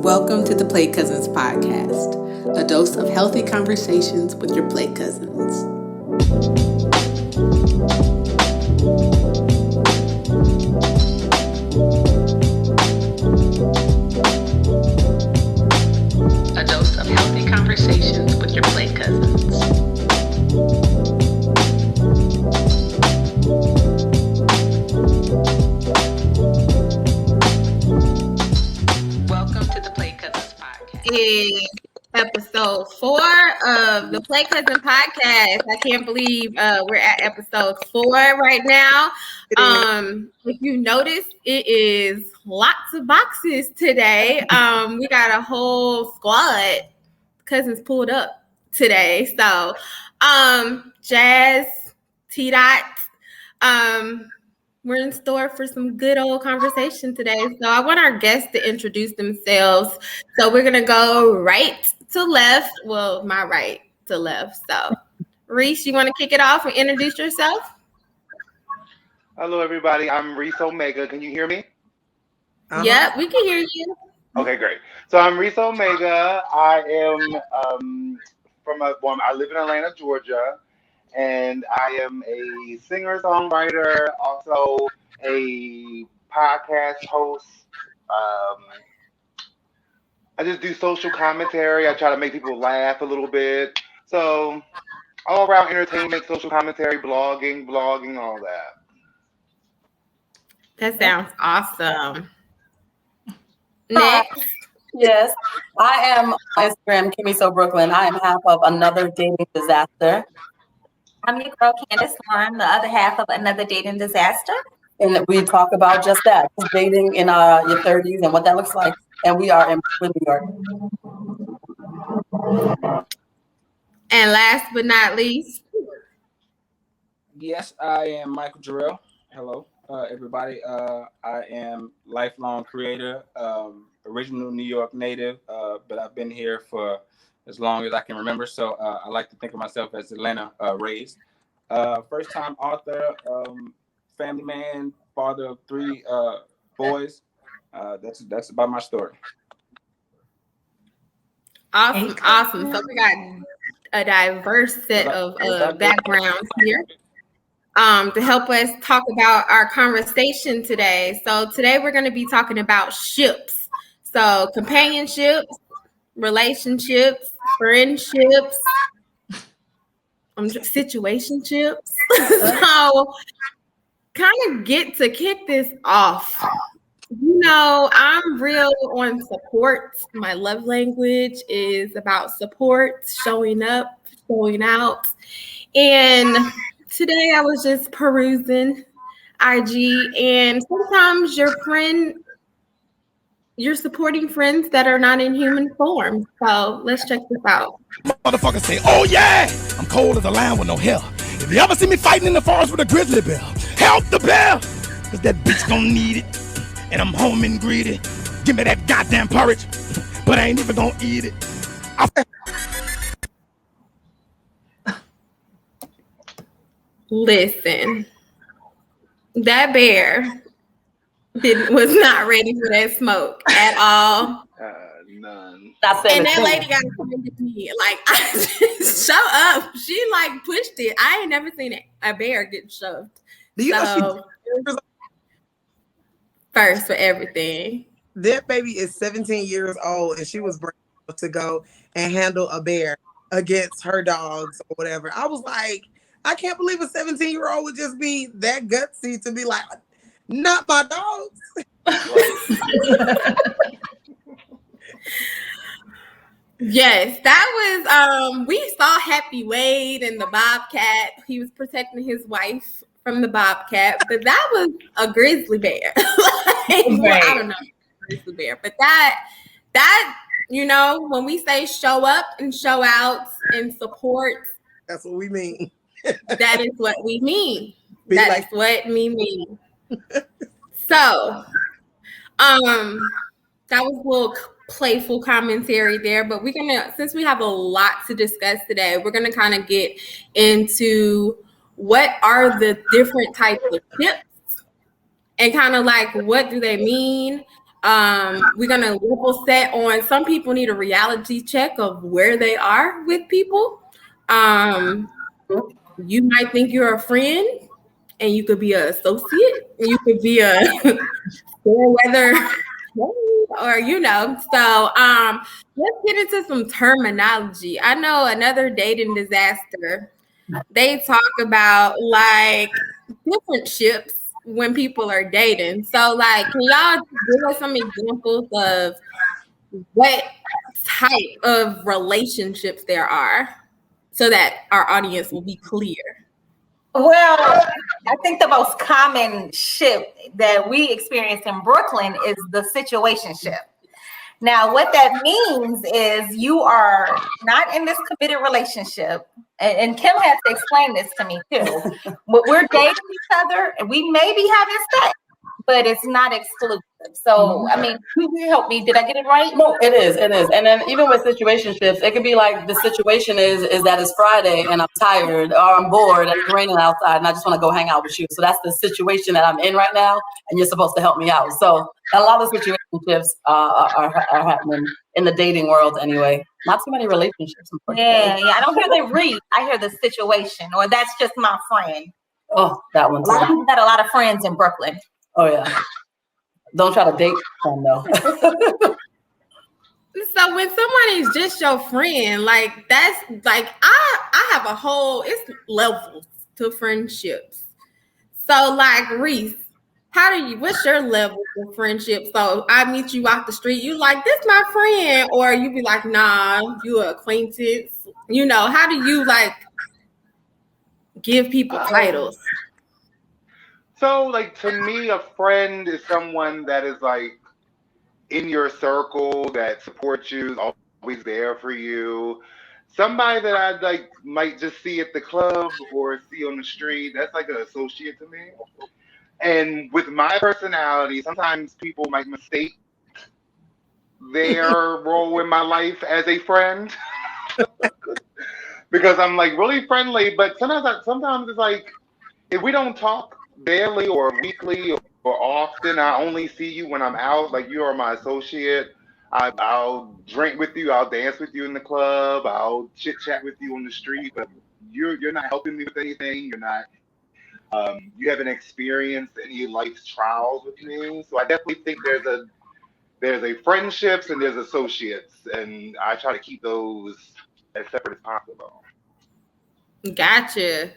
Welcome to the Play Cousins podcast, a dose of healthy conversations with your Play Cousins. A dose of healthy conversations with your Play Cousins. Welcome to the Play Cousins podcast. Is episode 4 of the Play Cousin podcast. I can't believe we're at episode 4 right now. If you notice, it is lots of boxes today. We got a whole squad. Cousins pulled up today. So Jazz, T-Dot, we're in store for some good old conversation today. So I want our guests to introduce themselves. So we're going to go right to left. Well, my right to left. So Reese, you want to kick it off and introduce yourself? Hello, everybody. I'm Reese Omega. Can you hear me? Yep, we can hear you. Okay, great. So I'm Reese Omega. I am I live in Atlanta, Georgia. And I am a singer-songwriter, also a podcast host. I just do social commentary. I try to make people laugh a little bit. So all-around entertainment, social commentary, blogging, all that. That sounds awesome. Next. Yes, I am on Instagram, Kimmy So Brooklyn. I am half of Another Dating Disaster. I'm your girl, Candace Lauren, the other half of Another Dating Disaster. And we talk about just that, dating in your 30s and what that looks like. And we are in New York. And last but not least. Yes, I am Michael Jarrell. Hello, everybody. I am lifelong creator, original New York native, but I've been here for as long as I can remember. So I like to think of myself as Atlanta raised. First time author, family man, father of 3 boys. That's about my story. Awesome. So we got a diverse set of backgrounds here to help us talk about our conversation today. So today we're going to be talking about ships. So companionships, relationships, friendships, situationships. So kind of get to kick this off. You know, I'm real on support. My love language is about support, showing up, showing out. And today I was just perusing IG, and sometimes you're supporting friends that are not in human form. So let's check this out. Motherfuckers say, oh yeah, I'm cold as a lion with no hair. If you ever see me fighting in the forest with a grizzly bear, help the bear, cause that bitch gon' need it. And I'm home and greedy. Give me that goddamn porridge, but I ain't even gonna eat it. Listen, that bear was not ready for that smoke at all. None. And that lady got to come into me. Like, show up. She like pushed it. I ain't never seen a bear get shoved. Do you know first for everything. That baby is 17 years old and she was brave enough to go and handle a bear against her dogs or whatever. I was like, I can't believe a 17-year-old would just be that gutsy to be like, not my dogs. Yes, that was we saw Happy Wade and the Bobcat. He was protecting his wife from the Bobcat, but that was a grizzly bear. Well, I don't know, grizzly bear, but that you know, when we say show up and show out and support, that's what we mean. That is what we mean. That is what we mean. So, that was a little playful commentary there, but we're gonna, since we have a lot to discuss today, we're gonna kind of get into what are the different types of ships and kind of like what do they mean, We're gonna level set on some people need a reality check of where they are with people. You might think you're a friend, and you could be an associate, and you could be a fair weather, or So, let's get into some terminology. I know another dating disaster. They talk about like different ships when people are dating. So, like, can y'all give us some examples of what type of relationships there are, so that our audience will be clear? Well, I think the most common ship that we experience in Brooklyn is the situationship. Now, what that means is you are not in this committed relationship, and Kim has to explain this to me too. But we're dating each other, and we may be having sex, but it's not exclusive. So, I mean, who can help me? Did I get it right? No, it is. And then even with situationships, it could be like the situation is that it's Friday and I'm tired or I'm bored and it's raining outside and I just want to go hang out with you. So that's the situation that I'm in right now, and you're supposed to help me out. So a lot of situationships are happening in the dating world anyway. Not too many relationships. Yeah. I don't hear the read. I hear the situation, or that's just my friend. Oh, that one A lot of too. people got a lot of friends in Brooklyn. Oh yeah. Don't try to date them though. So when someone is just your friend, like that's like I have a whole, it's levels to friendships. So like Reese, what's your level of friendship? So I meet you off the street, you like, this my friend, or you be like, nah, you an acquaintance. How do you like give people titles? So, like, to me, a friend is someone that is like in your circle, that supports you, is always there for you. Somebody that I like might just see at the club or see on the street. That's like an associate to me. And with my personality, sometimes people might mistake their role in my life as a friend because I'm like really friendly. But sometimes it's like, if we don't talk daily or weekly or often, I only see you when I'm out. Like, you are my associate. I'll drink with you. I'll dance with you in the club. I'll chit chat with you on the street. But you're not helping me with anything. You're not. You haven't experienced any life's trials with me. So I definitely think there's a friendships and there's associates, and I try to keep those as separate as possible. Gotcha.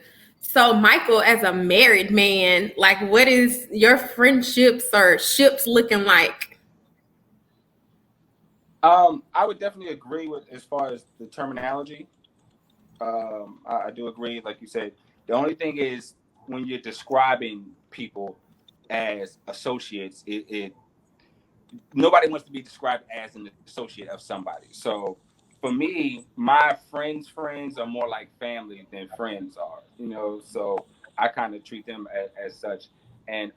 So Michael, as a married man, like, what is your friendships or ships looking like? I would definitely agree with as far as the terminology. I do agree, like you said. The only thing is, when you're describing people as associates, nobody wants to be described as an associate of somebody. So for me, my friends are more like family than friends are, so I kind of treat them as such. And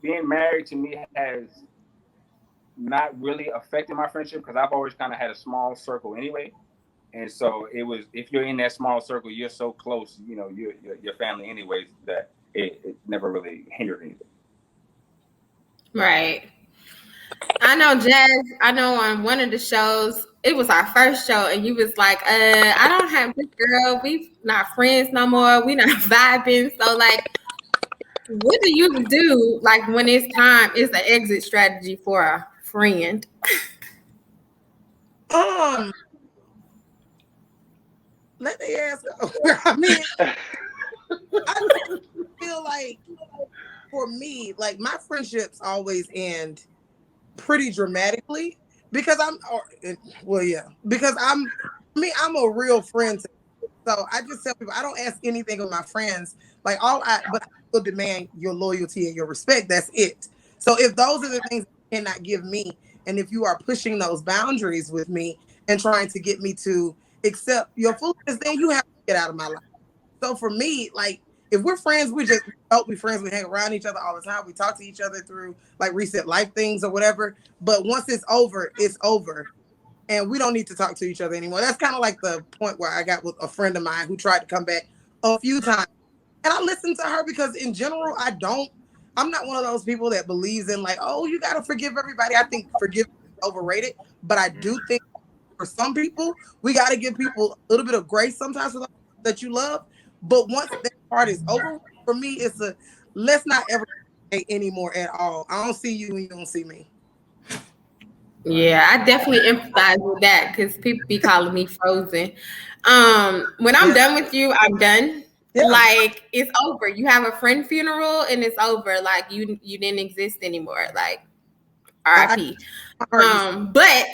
being married to me has not really affected my friendship, because I've always kind of had a small circle anyway. And so it was, if you're in that small circle, you're so close, your family anyways, that it never really hindered anything. Right. I know, Jazz, I know on one of the shows, it was our first show, and you was like, I don't have this girl. We not friends no more. We not vibing. So, like, what do you do, like, when it's time, it's an exit strategy for a friend? Let me ask. I mean, I feel like for me, like, my friendships always end pretty dramatically because I'm a real friend. So I just tell people, I don't ask anything of my friends. But I will demand your loyalty and your respect. That's it. So if those are the things you cannot give me, and if you are pushing those boundaries with me and trying to get me to accept your foolishness, then you have to get out of my life. So for me, like, if we're friends, we just don't be friends. We hang around each other all the time. We talk to each other through like recent life things or whatever. But once it's over, it's over. And we don't need to talk to each other anymore. That's kind of like the point where I got with a friend of mine who tried to come back a few times. And I listened to her because in general, I don't I'm not one of those people that believes in like, oh, you got to forgive everybody. I think forgiveness is overrated, but I do think for some people, we got to give people a little bit of grace sometimes for those that you love. But once that part is over, for me, it's a let's not ever anymore at all. I don't see you and you don't see me. Yeah, I definitely empathize with that because people be calling me frozen. When I'm done with you, I'm done. Yeah. Like it's over. You have a friend funeral and it's over. Like you didn't exist anymore. Like RIP. But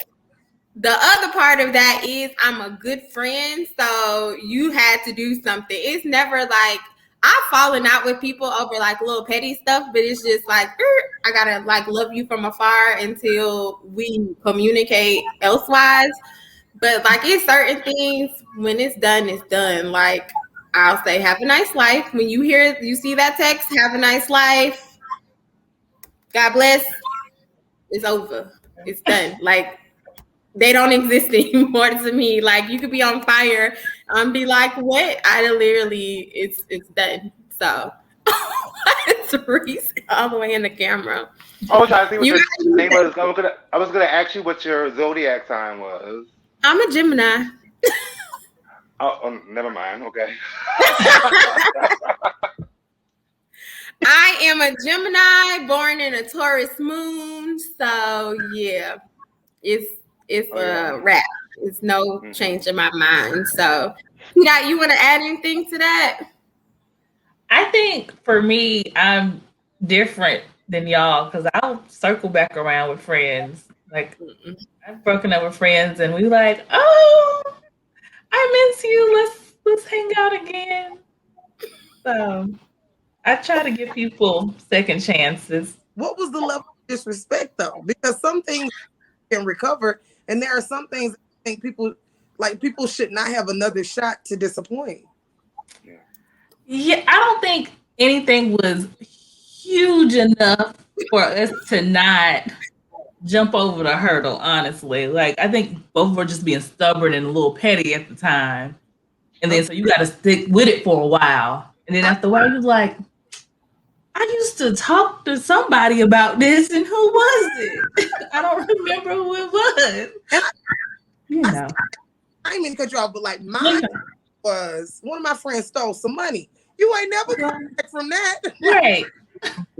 the other part of that is I'm a good friend, so you had to do something. It's never like I've fallen out with people over like little petty stuff, but it's just like I gotta like love you from afar until we communicate elsewise. But like it's certain things when it's done. Like I'll say, have a nice life. When you see that text, have a nice life. God bless. It's over. It's done. Like they don't exist anymore to me. Like you could be on fire and be like, what? I literally, it's done. So it's Reese all the way in the camera. I was trying to see what your name was. I was gonna ask you what your zodiac sign was. I'm a Gemini. Oh, never mind. Okay. I am a Gemini, born in a Taurus moon. So yeah, it's a wrap. It's no change in my mind. So, you want to add anything to that? I think for me, I'm different than y'all because I'll circle back around with friends. Like I've broken up with friends, and we like, oh, I miss you. Let's hang out again. So I try to give people second chances. What was the level of disrespect though? Because some things can recover, and there are some things I think people should not have another shot to disappoint. Yeah, I don't think anything was huge enough for us to not jump over the hurdle, honestly. Like, I think both were just being stubborn and a little petty at the time. And then, so you got to stick with it for a while. And then after a while, you're like, I used to talk to somebody about this, and who was it? I don't remember who it was. I didn't mean to cut you off, but like mine was one of my friends stole some money. You ain't never coming back from that. Right.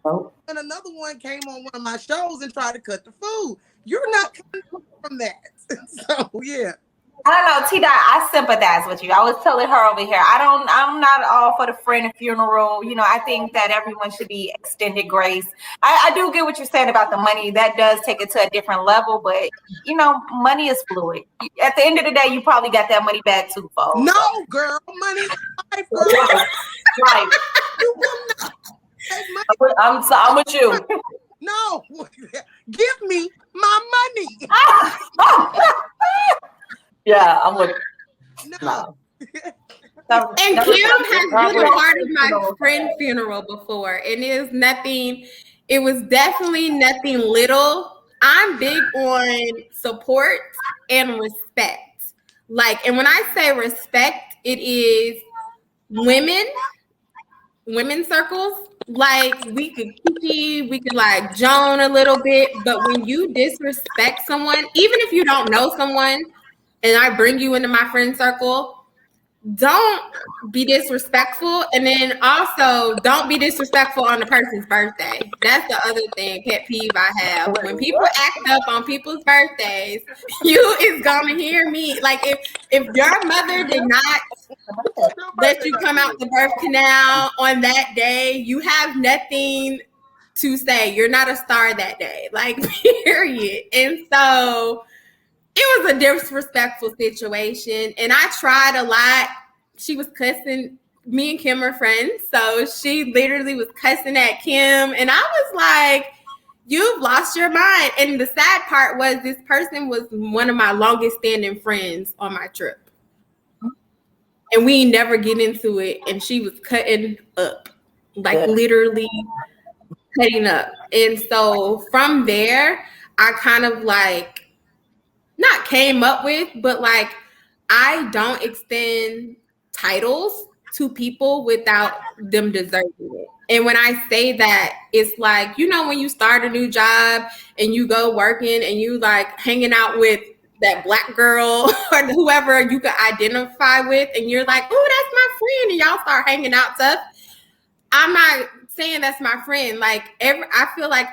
And another one came on one of my shows and tried to cut the food. You're not coming from that. So yeah. I don't know, T-Dot, I sympathize with you. I was telling her over here, I'm not all for the friend funeral. You know, I think that everyone should be extended grace. I do get what you're saying about the money. That does take it to a different level, but you know, money is fluid. At the end of the day, you probably got that money back twofold. No, girl, money is life, girl. Right. You will not take money. I'm with you. No, give me my money. Yeah, I'm with no. And Kim has been a part of my friend funeral before, and it was definitely nothing little. I'm big on support and respect. Like, and when I say respect, it is women circles. Like we could like Joan a little bit, but when you disrespect someone, even if you don't know someone, and I bring you into my friend circle, don't be disrespectful. And then also don't be disrespectful on the person's birthday. That's the other thing, pet peeve I have. When people act up on people's birthdays, you is gonna hear me. Like if your mother did not let you come out the birth canal on that day, you have nothing to say. You're not a star that day. Like, period. And so it was a disrespectful situation, and I tried a lot. She was cussing. Me and Kim are friends, so she literally was cussing at Kim, and I was like, you've lost your mind. And the sad part was this person was one of my longest standing friends on my trip, and we never get into it, and she was cutting up, like literally cutting up. And so from there, I kind of like not came up with, but like I don't extend titles to people without them deserving it. And when I say that, it's like, you know, when you start a new job and you go working and you like hanging out with that black girl or whoever you can identify with, and you're like, oh, that's my friend, and y'all start hanging out stuff. I'm not saying that's my friend. Like I feel like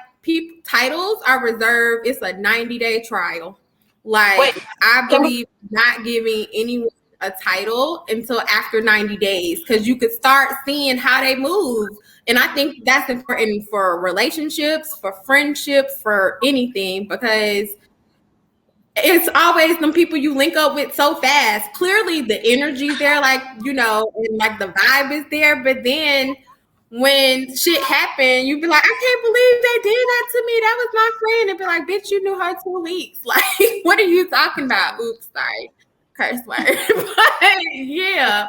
titles are reserved. It's a 90-day trial. Like Wait, I believe not giving anyone a title until after 90 days, because you could start seeing how they move. And I think that's important for relationships, for friendships, for anything, because it's always them people you link up with so fast. Clearly the energy's there, like, you know, and like the vibe is there, but then when shit happened, you'd be like, I can't believe they did that to me. That was my friend. And be like, bitch, you knew her 2 weeks. Like, what are you talking about? Oops, sorry. Curse word. But yeah.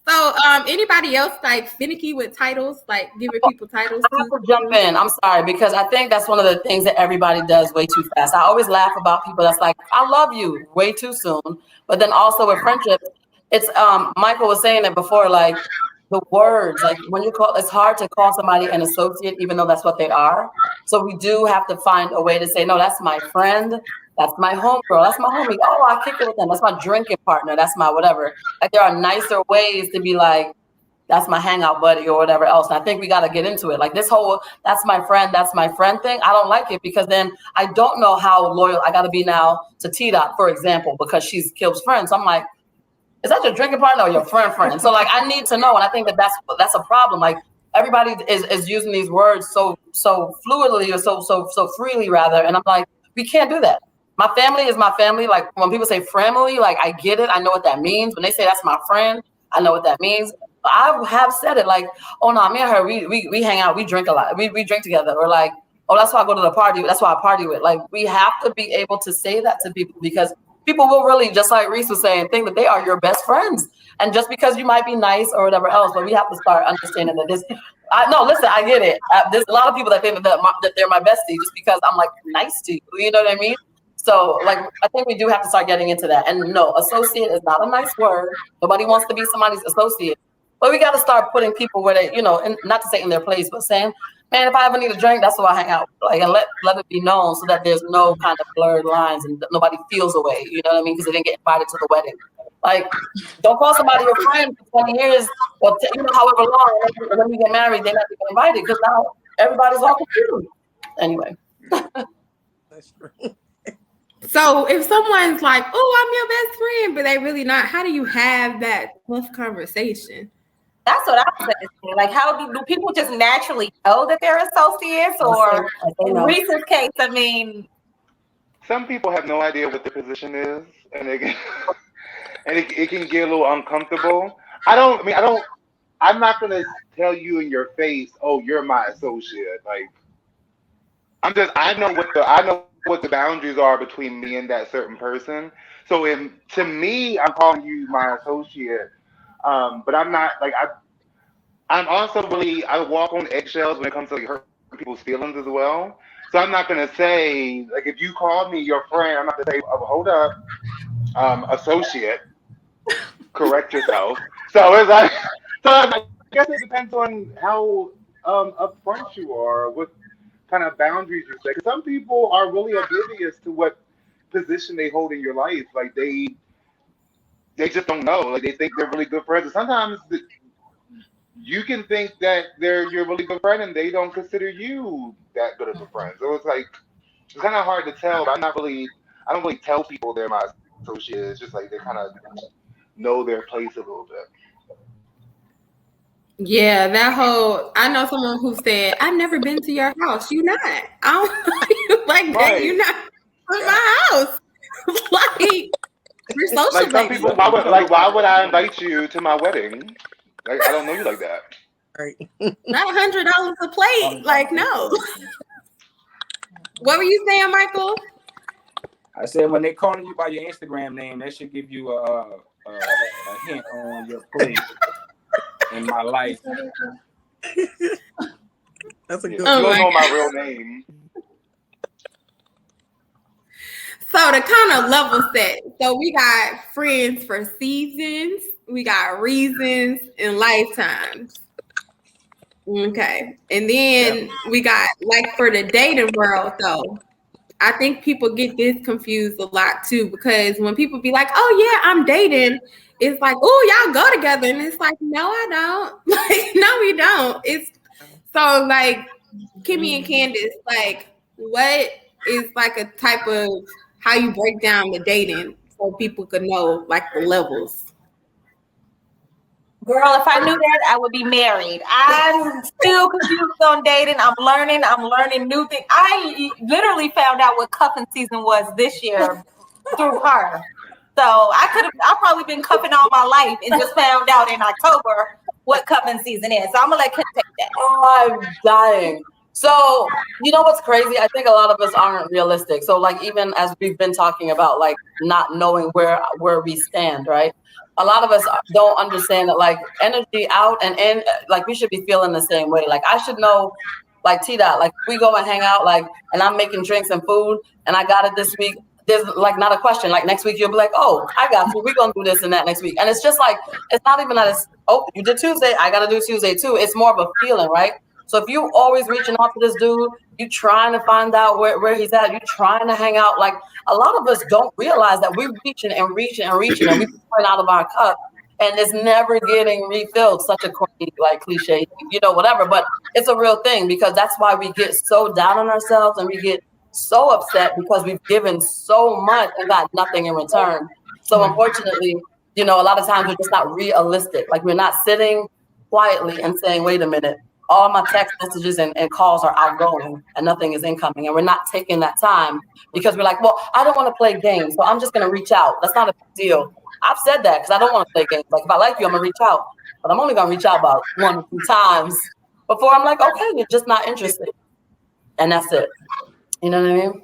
So anybody else like finicky with titles, like giving people titles? I have to jump in. I'm sorry, because I think that's one of the things that everybody does way too fast. I always laugh about people that's like, I love you way too soon. But then also with friendships, it's Michael was saying it before, like the words, like when you call, it's hard to call somebody an associate, even though that's what they are. So we do have to find a way to say, no, that's my friend. That's my homegirl. That's my homie. Oh, I kick it with them. That's my drinking partner. That's my whatever. Like there are nicer ways to be like, that's my hangout buddy or whatever else. And I think we got to get into it. Like this whole, that's my friend thing. I don't like it, because then I don't know how loyal I got to be now to T-Dot, for example, because she's Kilp's friend. So I'm like, is that your drinking partner or your friend? So like, I need to know. And I think that that's a problem. Like everybody is using these words so fluidly, or so freely rather. And I'm like, we can't do that. My family is my family. Like when people say family, like I get it. I know what that means. When they say that's my friend, I know what that means. I have said it like, oh no, me and her, we hang out, we drink a lot, we drink together, or like, oh, that's why I go to the party, that's why I party with. Like we have to be able to say that to people, because people will really, just like Reese was saying, think that they are your best friends. And just because you might be nice or whatever else, but we have to start understanding that this. Listen, I get it. There's a lot of people that think that they're my bestie just because I'm like nice to you. You know what I mean? So like, I think we do have to start getting into that. And no, associate is not a nice word. Nobody wants to be somebody's associate. But we got to start putting people where they, you know, and not to say in their place, but saying, man, if I ever need a drink, that's who I hang out with. Like, and let it be known so that there's no kind of blurred lines and nobody feels away. You know what I mean? Because they didn't get invited to the wedding. Like, don't call somebody your friend for 20 years or however long. And when we get married, they're not even invited, because now everybody's all confused. Anyway. That's true. So if someone's like, oh, I'm your best friend, but they really not, how do you have that tough conversation? That's what I'm saying. Like, how do people just naturally know that they're associates? Or in Reese's case, I mean, some people have no idea what the position is, and it can get a little uncomfortable. I'm not gonna tell you in your face, oh, you're my associate. Like, I know what the boundaries are between me and that certain person. So to me, I'm calling you my associate. But I'm not like I'm also I walk on eggshells when it comes to like hurting people's feelings as well. So I'm not gonna say, like, if you call me your friend, I'm not gonna say, oh, hold up, associate, correct yourself. So I guess it depends on how upfront you are, what kind of boundaries you set. Because some people are really oblivious to what position they hold in your life. Like they just don't know. Like they think they're really good friends. And sometimes you can think that they're your really good friend and they don't consider you that good of a friend. So it's like, it's kind of hard to tell. But I don't really tell people they're my associate. It's just like they kind of know their place a little bit. Yeah, I know someone who said, I've never been to your house. You not. I don't know you like that. Right. You're not in my house. Like, you're social. Like some people, why would I invite you to my wedding? Like, I don't know you like that. Right. Not $100 a plate. Like, no. What were you saying, Michael? I said when they calling you by your Instagram name, that should give you a hint on your place in my life. That's a good one. You don't know my real name. So to kind of level set, so we got friends for seasons, we got reasons, and lifetimes. Okay. And then we got, like, for the dating world, though, I think people get this confused a lot too, because when people be like, "Oh yeah, I'm dating," it's like, "Oh, y'all go together," and it's like, "No, I don't." Like, no, we don't. It's so like Kimmy and Candace, like, what is like a type of how you break down the dating so people could know like the levels? Girl, if I knew that, I would be married. I'm still confused on dating. I'm learning new things. I literally found out what cuffing season was this year through her. So I've probably been cuffing all my life and just found out in October what cuffing season is. So I'm gonna let Kim take that. Oh, I'm dying. So, you know what's crazy? I think a lot of us aren't realistic. So, like, even as we've been talking about, like, not knowing where we stand, right? A lot of us don't understand that, like, energy out and in, like, we should be feeling the same way. Like, I should know, like, T-Dot, like, we go and hang out, like, and I'm making drinks and food, and I got it this week. There's, like, not a question. Like, next week, you'll be like, oh, I got you. We're going to do this and that next week. And it's just, like, it's not even that it's, oh, you did Tuesday. I got to do Tuesday, too. It's more of a feeling, right? So if you always reaching out to this dude, you trying to find out where he's at, you trying to hang out, like, a lot of us don't realize that we're reaching and reaching and reaching, and we're pouring out of our cup, and it's never getting refilled. Such a corny, like, cliche, you know, whatever, but it's a real thing, because that's why we get so down on ourselves and we get so upset, because we've given so much and got nothing in return. So unfortunately, you know, a lot of times we're just not realistic. Like, we're not sitting quietly and saying, wait a minute, all my text messages and calls are outgoing and nothing is incoming. And we're not taking that time because we're like, well, I don't want to play games, so I'm just going to reach out. That's not a big deal. I've said that because I don't want to play games. Like, if I like you, I'm going to reach out. But I'm only going to reach out about 1 or 2 times before I'm like, okay, you're just not interested. And that's it. You know what I mean?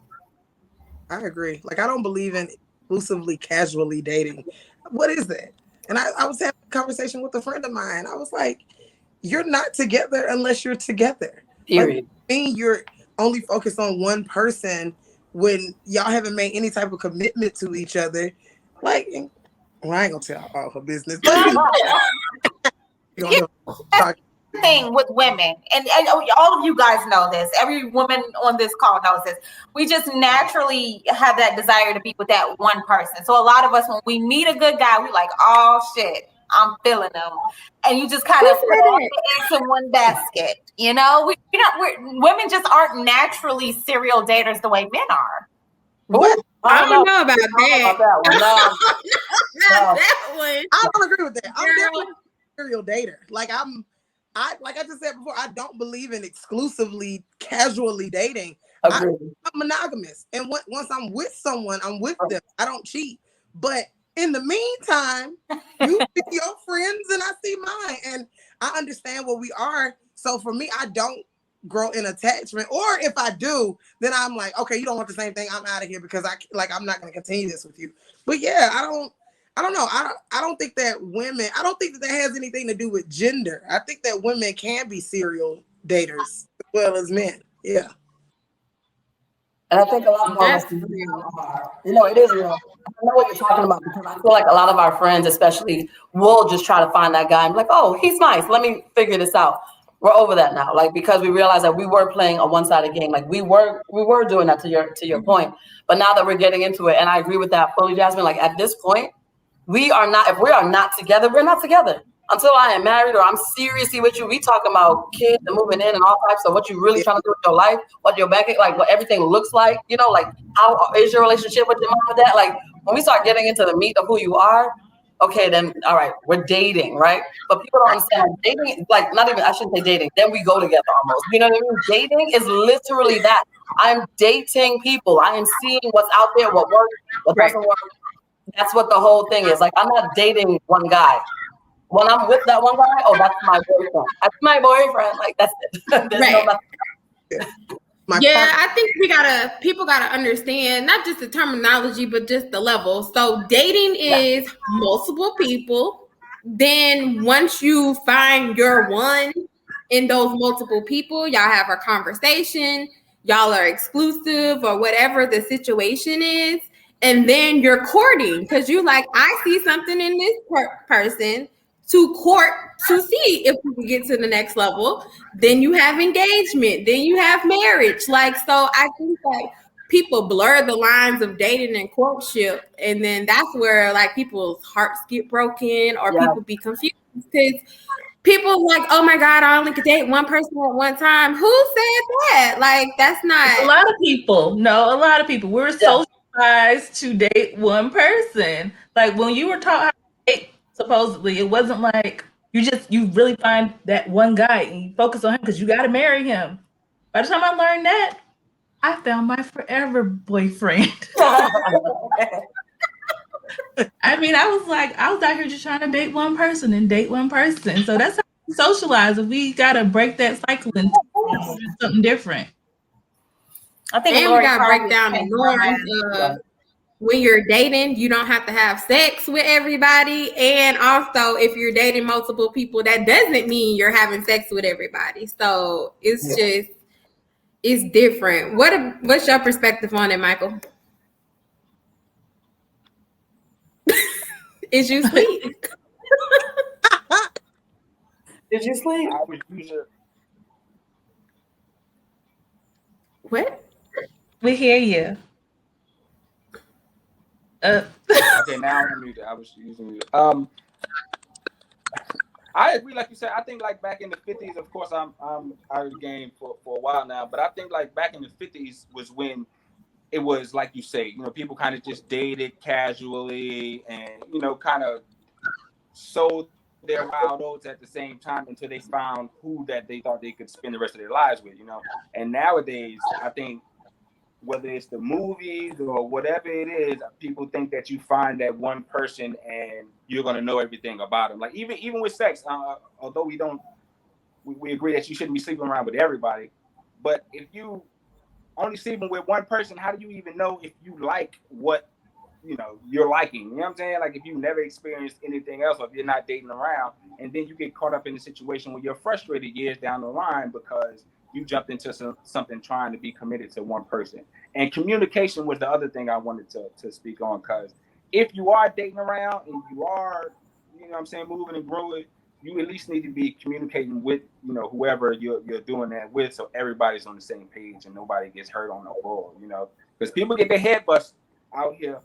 I agree. Like, I don't believe in exclusively casually dating. What is that? And I was having a conversation with a friend of mine. I was like, you're not together unless you're together. Period. Like, you're only focused on one person when y'all haven't made any type of commitment to each other. Like, well, I ain't gonna tell all her business. Thing with women, and all of you guys know this. Every woman on this call knows this. We just naturally have that desire to be with that one person. So a lot of us, when we meet a good guy, we like, oh shit, I'm feeling them, and you just kind of put all the eggs in one basket. You know, women just aren't naturally serial daters the way men are. What? I don't know about that. That one. I don't agree with that. I'm definitely a serial dater. Like, like I just said before, I don't believe in exclusively casually dating. I'm monogamous, and once I'm with someone, I'm with them. I don't cheat. But in the meantime, you see your friends and I see mine, and I understand where we are. So for me, I don't grow in attachment, or if I do, then I'm like, okay, you don't want the same thing, I'm out of here, because I'm not going to continue this with you. But yeah, I don't know. I don't think that has anything to do with gender. I think that women can be serial daters as well as men. Yeah. And I think a lot more of us, you know, it is real. I know what you're talking about, because I feel like a lot of our friends, especially, will just try to find that guy and be like, oh, he's nice, let me figure this out. We're over that now, like, because we realize that we were playing a one-sided game. Like, we were doing that, to your point. But now that we're getting into it, and I agree with that fully, Jasmine, like, at this point, if we are not together, we're not together. Until I am married or I'm seriously with you, we talking about kids and moving in and all types of what you really trying to do with your life, what your bank, like, what everything looks like, you know, like, how is your relationship with your mom and dad? Like, when we start getting into the meat of who you are, okay, then, all right, we're dating, right? But people don't understand, dating, like, not even, I shouldn't say dating, then we go together almost. You know what I mean? Dating is literally that. I'm dating people. I am seeing what's out there, what works, what doesn't work. That's what the whole thing is. Like, I'm not dating one guy. When I'm with that one guy, oh, that's my boyfriend. That's my boyfriend. Like, that's it. I think people gotta understand not just the terminology, but just the level. So dating is multiple people. Then once you find your one in those multiple people, y'all have a conversation, y'all are exclusive or whatever the situation is. And then you're courting because you like, I see something in this person to court to see if we can get to the next level. Then you have engagement. Then you have marriage. Like, so I think that people blur the lines of dating and courtship, and then that's where like people's hearts get broken or people be confused because people like, oh my God, I only could date one person at one time. Who said that? Like, that's not a lot of people. No, a lot of people. We're socialized to date one person. Like when you were taught how to date, supposedly, it wasn't like you really find that one guy and you focus on him because you got to marry him. By the time I learned that, I found my forever boyfriend. I mean, I was out here just trying to date one person and date one person. So that's how we socialize. And we got to break that cycle and do something different. I think and we got to break down the norms. When you're dating, you don't have to have sex with everybody. And also, if you're dating multiple people, that doesn't mean you're having sex with everybody. So it's just, it's different. What's your perspective on it, Michael? Is you sleep? Did you sleep? I was using. What? We hear you. Okay, now I'm muted. I was using mute. I agree, like you said. I think like back in the 50s, of course, I'm out of the game for a while now, but I think like back in the 50s was when it was like you say, you know, people kind of just dated casually and, you know, kind of sold their wild oats at the same time until they found who that they thought they could spend the rest of their lives with, you know. And nowadays, I think whether it's the movies or whatever it is, people think that you find that one person and you're going to know everything about them. Like even with sex, although we agree that you shouldn't be sleeping around with everybody, but if you only sleeping with one person, how do you even know if you like what, you know, you're liking? You know what I'm saying? Like if you've never experienced anything else, or if you're not dating around, and then you get caught up in a situation where you're frustrated years down the line because you jumped into something trying to be committed to one person. And communication was the other thing I wanted to speak on, because if you are dating around and you are, you know what I'm saying, moving and growing, you at least need to be communicating with, you know, whoever you're doing that with, so everybody's on the same page and nobody gets hurt on the ball, you know, because people get their head bust out here,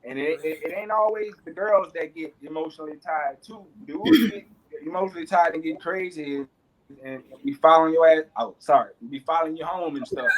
and it ain't always the girls that get emotionally tied too. Dudes get emotionally tied and get crazy and be following your ass. Oh, sorry, be following you home and stuff.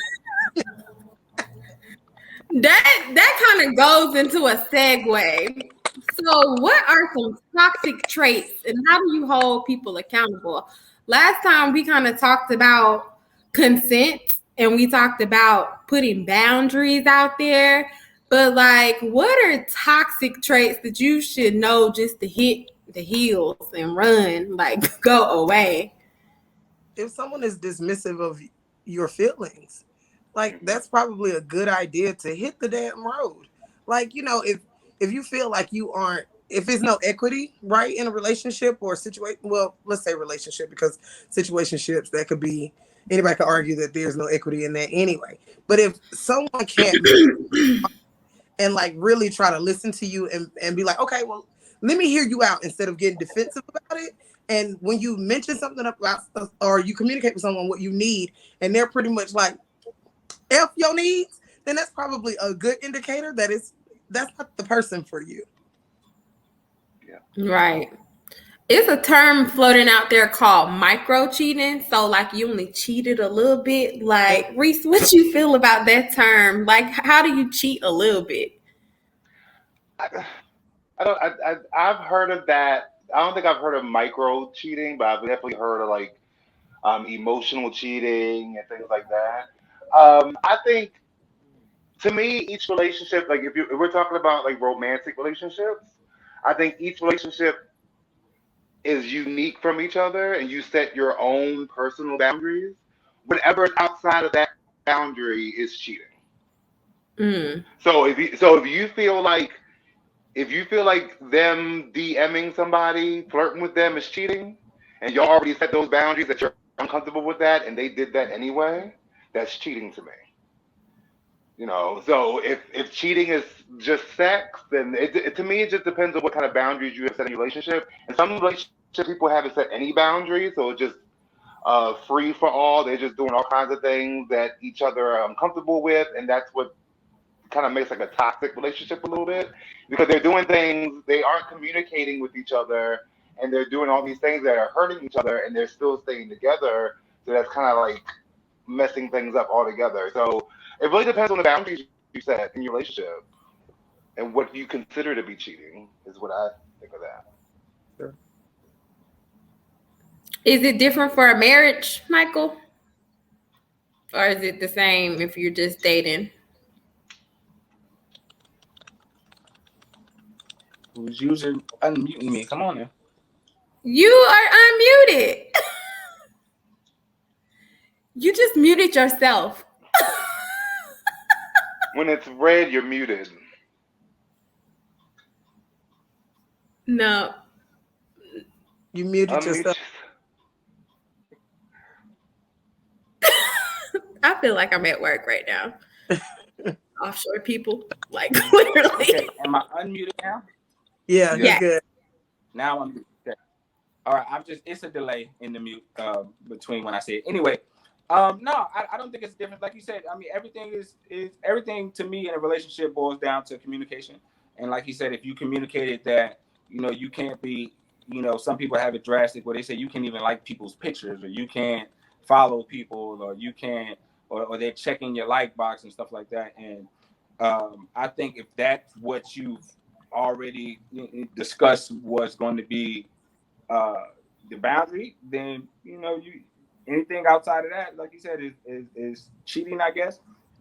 That kind of goes into a segue. So, what are some toxic traits and how do you hold people accountable? Last time we kind of talked about consent and we talked about putting boundaries out there. But, like, what are toxic traits that you should know just to hit the heels and run, like, go away? If someone is dismissive of your feelings, like that's probably a good idea to hit the damn road. Like, you know, if you feel like you aren't, if there's no equity, right, in a relationship or situation, well, let's say relationship, because situationships, that could be, anybody could argue that there's no equity in that anyway. But if someone can't and like really try to listen to you and be like, okay, well, let me hear you out instead of getting defensive about it. And when you mention something about, or you communicate with someone what you need, and they're pretty much like, F your needs, then that's probably a good indicator that that's not the person for you. Yeah. Right. It's a term floating out there called micro cheating. So like you only cheated a little bit. Like Reese, what you feel about that term? Like how do you cheat a little bit? I've heard of that. I don't think I've heard of micro cheating, but I've definitely heard of like emotional cheating and things like that. I think, to me, each relationship, like if we're talking about like romantic relationships, I think each relationship is unique from each other, and you set your own personal boundaries. Whatever is outside of that boundary is cheating. Mm. So if you feel like them DMing somebody, flirting with them is cheating, and you already set those boundaries that you're uncomfortable with that, and they did that anyway, that's cheating to me. You know, so if cheating is just sex, then to me it just depends on what kind of boundaries you have set in your relationship. And some relationships people haven't set any boundaries, so it's just free for all. They're just doing all kinds of things that each other are uncomfortable with, and that's what kind of makes like a toxic relationship a little bit, because they're doing things, they aren't communicating with each other, and they're doing all these things that are hurting each other, and they're still staying together. So that's kind of like messing things up altogether. So it really depends on the boundaries you set in your relationship and what you consider to be cheating is what I think of that. Sure. Is it different for a marriage, Michael? Or is it the same if you're just dating? Who's using unmuting me? Come on now. You are unmuted. You just muted yourself. When it's red, you're muted. No. You muted Unmute yourself. I feel like I'm at work right now. Offshore people, like literally. Okay, am I unmuted now? Yeah, Yeah. you're good. Now I'm okay. All right. It's a delay in the mute between when I say it. Anyway, no, I don't think it's different. Like you said, I mean, everything is everything to me in a relationship boils down to communication. And like you said, if you communicated that, you can't be, some people have it drastic where they say you can't even like people's pictures, or you can't follow people, or you can't, or they're checking your like box and stuff like that. And I think if that's what you've already discussed was going to be the boundary, then you anything outside of that, like you said, is cheating, I guess.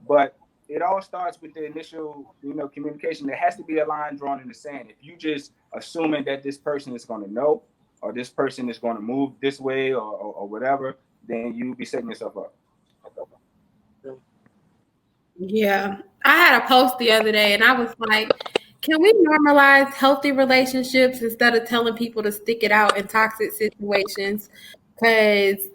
But it all starts with the initial, communication. There has to be a line drawn in the sand. If you just assuming that this person is going to know, or this person is going to move this way, or whatever, then you be setting yourself up. Yeah. I had a post the other day and I was like, can we normalize healthy relationships instead of telling people to stick it out in toxic situations? Because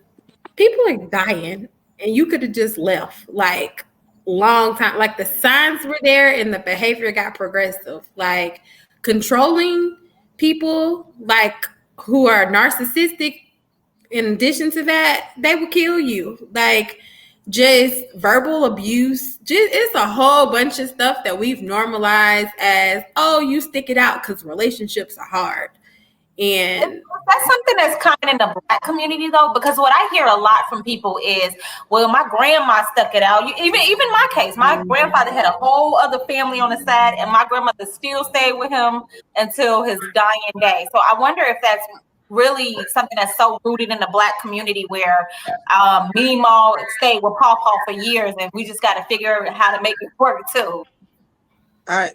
people are dying and you could have just left like long time. Like the signs were there and the behavior got progressive. Like controlling people like who are narcissistic, in addition to that, they will kill you. Like just verbal abuse, it's a whole bunch of stuff that we've normalized as, oh, you stick it out because relationships are hard. And that's something that's common in the Black community, though, because what I hear a lot from people is, well, my grandma stuck it out. Even my case, my grandfather had a whole other family on the side, and my grandmother still stayed with him until his dying day. So I wonder if that's really something that's so rooted in the Black community, where me, Ma stayed with Pawpaw for years, and we just got to figure out how to make it work too. I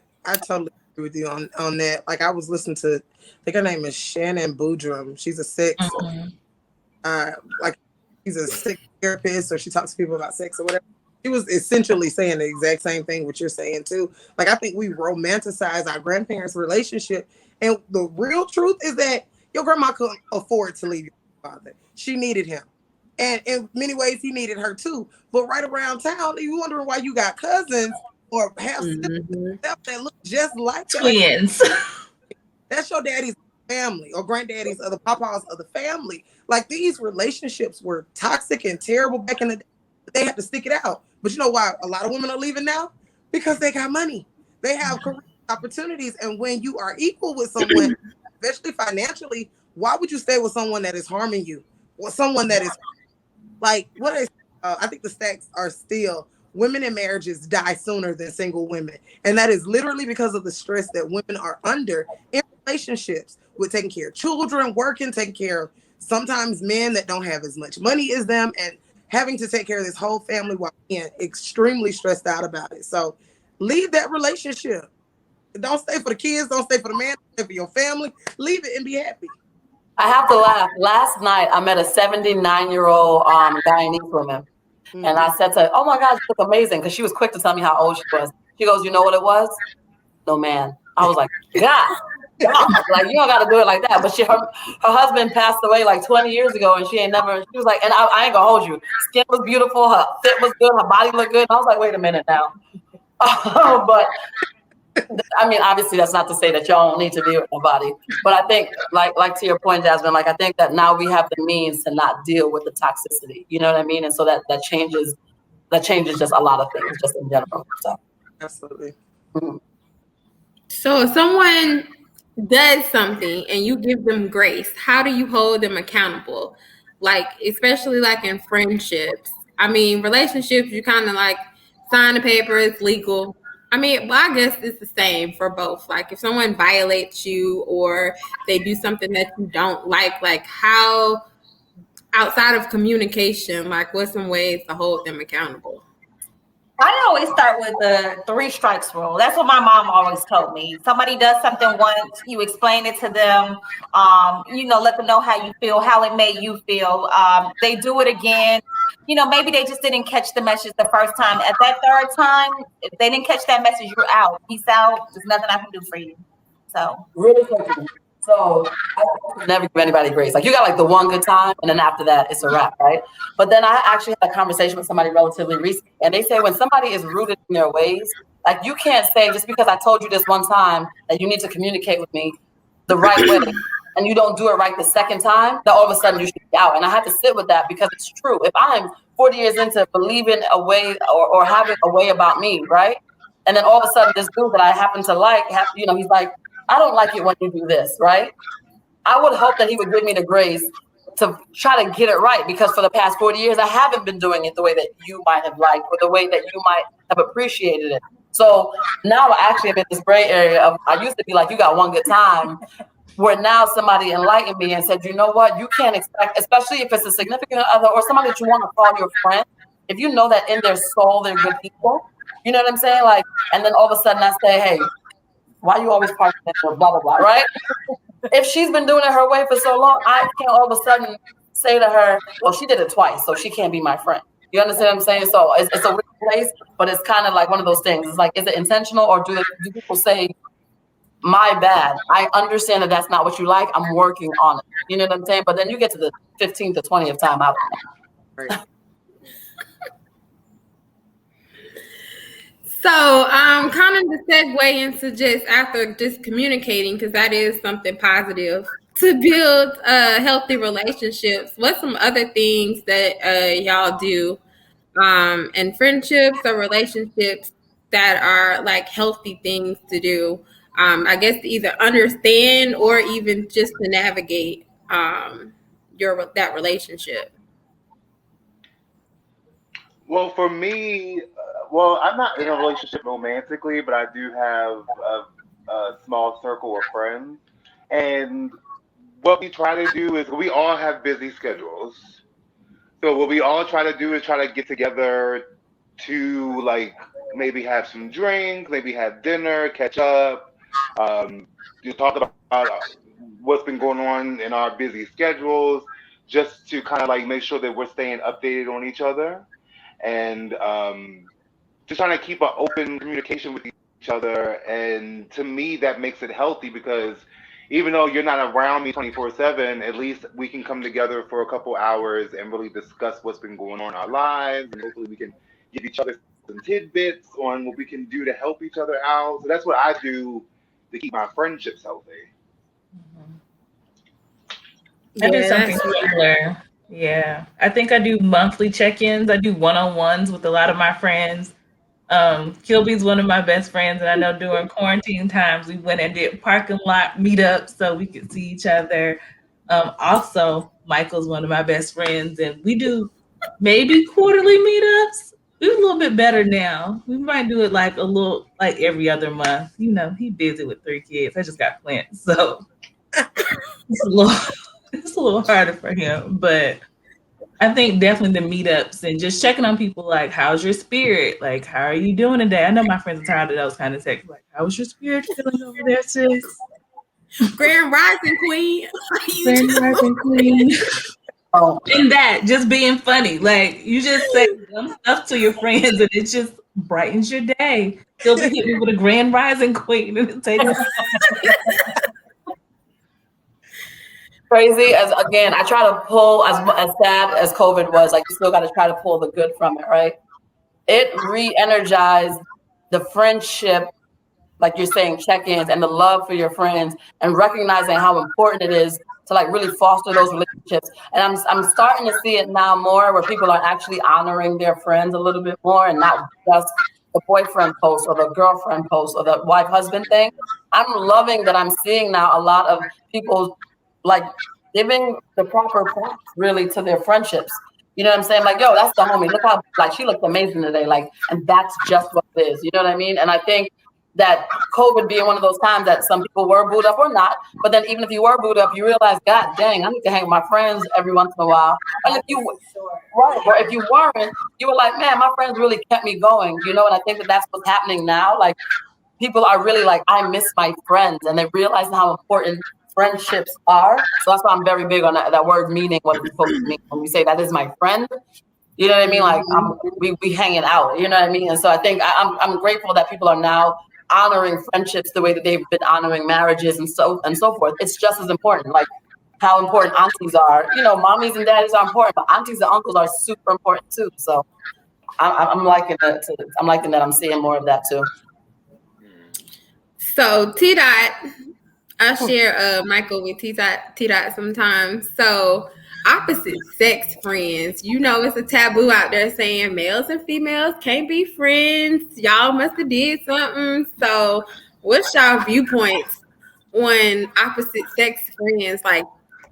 totally agree with you on that. Like I was listening to, I think her name is Shannon Boodram. She's a sex, she's a sex therapist, or she talks to people about sex or whatever. She was essentially saying the exact same thing what you're saying too. Like I think we romanticize our grandparents' relationship, and the real truth is that your grandma couldn't afford to leave your father. She needed him. And in many ways, he needed her too. But right around town, you wondering why you got cousins or half siblings that look just like twins. That's your daddy's family or granddaddy's other papa's other family. Like these relationships were toxic and terrible back in the day. They had to stick it out. But you know why a lot of women are leaving now? Because they got money. They have career opportunities. And when you are equal with someone, especially financially, why would you stay with someone that is harming you? Or someone that is like, what is, I think the stats are still, women in marriages die sooner than single women. And that is literally because of the stress that women are under in relationships with taking care of children, working, taking care of sometimes men that don't have as much money as them, and having to take care of this whole family while being extremely stressed out about it. So leave that relationship. Don't stay for the kids. Don't stay for the man. Stay for your family. Leave it and be happy. I have to laugh. Last night, I met a 79-year-old Guyanese woman. And I said to her, oh my God, you look amazing. Because she was quick to tell me how old she was. She goes, you know what it was? No man. I was like, God. Like, you don't got to do it like that. But her husband passed away like 20 years ago. And she was like, and I ain't going to hold you. Skin was beautiful. Her fit was good. Her body looked good. And I was like, wait a minute now. But I mean, obviously, that's not to say that y'all don't need to be with nobody, but I think, like to your point, Jasmine, like I think that now we have the means to not deal with the toxicity. You know what I mean? And so that changes just a lot of things, just in general. So Absolutely. mm-hmm. So if someone does something and you give them grace, how do you hold them accountable? Like, especially like in friendships. I mean, relationships, you kind of like sign the paper, it's legal. I mean, well, I guess it's the same for both. Like, if someone violates you or they do something that you don't like how, outside of communication, like what's some ways to hold them accountable? I always start with the 3 strikes rule. That's what my mom always told me. Somebody does something once, you explain it to them, let them know how you feel, how it made you feel. They do it again. Maybe they just didn't catch the message the first time. At that 3rd time, if they didn't catch that message, you're out. Peace out. There's nothing I can do for you. So Really quickly. So I would never give anybody grace. Like you got like the one good time, and then after that, it's a wrap, right? But then I actually had a conversation with somebody relatively recently, and they say when somebody is rooted in their ways, like you can't say just because I told you this one time that you need to communicate with me the right way, and you don't do it right the second time, that all of a sudden you should be out. And I had to sit with that because it's true. If I'm 40 years into believing a way or having a way about me, right? And then all of a sudden this dude that I happen to like, he's like, I don't like it when you do this, right? I would hope that he would give me the grace to try to get it right, because for the past 40 years, I haven't been doing it the way that you might have liked or the way that you might have appreciated it. So now I actually am in this gray area of, I used to be like, you got one good time, where now somebody enlightened me and said, you know what, you can't expect, especially if it's a significant other or somebody that you want to call your friend, if you know that in their soul, they're good people, you know what I'm saying? Like, and then all of a sudden I say, hey, why you always parking blah, blah, blah, right? If she's been doing it her way for so long, I can't all of a sudden say to her, well, she did it twice, so she can't be my friend. You understand what I'm saying? So it's a weird place, but it's kind of like one of those things. It's like, is it intentional, or do people say, my bad, I understand that that's not what you like, I'm working on it. You know what I'm saying? But then you get to the 15th to 20th time out. Right. So, kind of the segue into just after just communicating, because that is something positive to build healthy relationships. What's some other things that y'all do in friendships or relationships that are like healthy things to do? I guess to either understand or even just to navigate that relationship. Well, for me, I'm not in a relationship romantically, but I do have a small circle of friends. And what we try to do is we all have busy schedules. So what we all try to do is try to get together to like maybe have some drinks, maybe have dinner, catch up, just talk about what's been going on in our busy schedules, just to kind of like make sure that we're staying updated on each other, and just trying to keep an open communication with each other. And to me, that makes it healthy, because even though you're not around me 24/7, at least we can come together for a couple hours and really discuss what's been going on in our lives, and hopefully we can give each other some tidbits on what we can do to help each other out. So that's what I do to keep my friendships healthy. I do something similar. Yeah. I think I do monthly check-ins. I do one-on-ones with a lot of my friends. Kilby's one of my best friends, and I know during quarantine times we went and did parking lot meetups so we could see each other. Also, Michael's one of my best friends, and we do maybe quarterly meetups. We're a little bit better now. We might do it like every other month. He's busy with 3 kids. I just got plants, so it's a little harder for him. But I think definitely the meetups and just checking on people, like, how's your spirit? Like, how are you doing today? I know my friends are tired of those kind of texts. Like, how's your spirit feeling over there, sis? Grand Rising Queen. Grand Rising Queen. And that just being funny. Like, you just say dumb stuff to your friends and it just brightens your day. They'll be hit me with a Grand Rising Queen and it takes Crazy as, again, I try to pull, as sad as COVID was, like you still got to try to pull the good from it, right? It re-energized the friendship like you're saying, check-ins and the love for your friends and recognizing how important it is to like really foster those relationships. And I'm starting to see it now more where people are actually honoring their friends a little bit more and not just the boyfriend post or the girlfriend post or the wife husband thing. I'm loving that I'm seeing now a lot of people like giving the proper props really to their friendships. You know what I'm saying? Like, yo, that's the homie. Look how like she looked amazing today. Like, and that's just what it is. You know what I mean? And I think that COVID being one of those times that some people were booed up or not, but then even if you were booed up, you realize, God dang, I need to hang with my friends every once in a while. And if you right, or if you weren't, you were like, man, my friends really kept me going. You know, and I think that that's what's happening now. Like people are really like, I miss my friends, and they realize how important friendships are. So that's why I'm very big on that word meaning what it's supposed to mean. When we say that is my friend, you know what I mean? Like we hanging out, you know what I mean? And so I think I'm grateful that people are now honoring friendships the way that they've been honoring marriages and so forth. It's just as important. Like how important aunties are. You know, mommies and daddies are important, but aunties and uncles are super important too. So I'm liking that. I'm liking that. I'm seeing more of that too. So T Dot, I share Michael with T Dot sometimes. So opposite sex friends, you know, it's a taboo out there saying males and females can't be friends. Y'all must have did something. So what's y'all viewpoints on opposite sex friends? Like,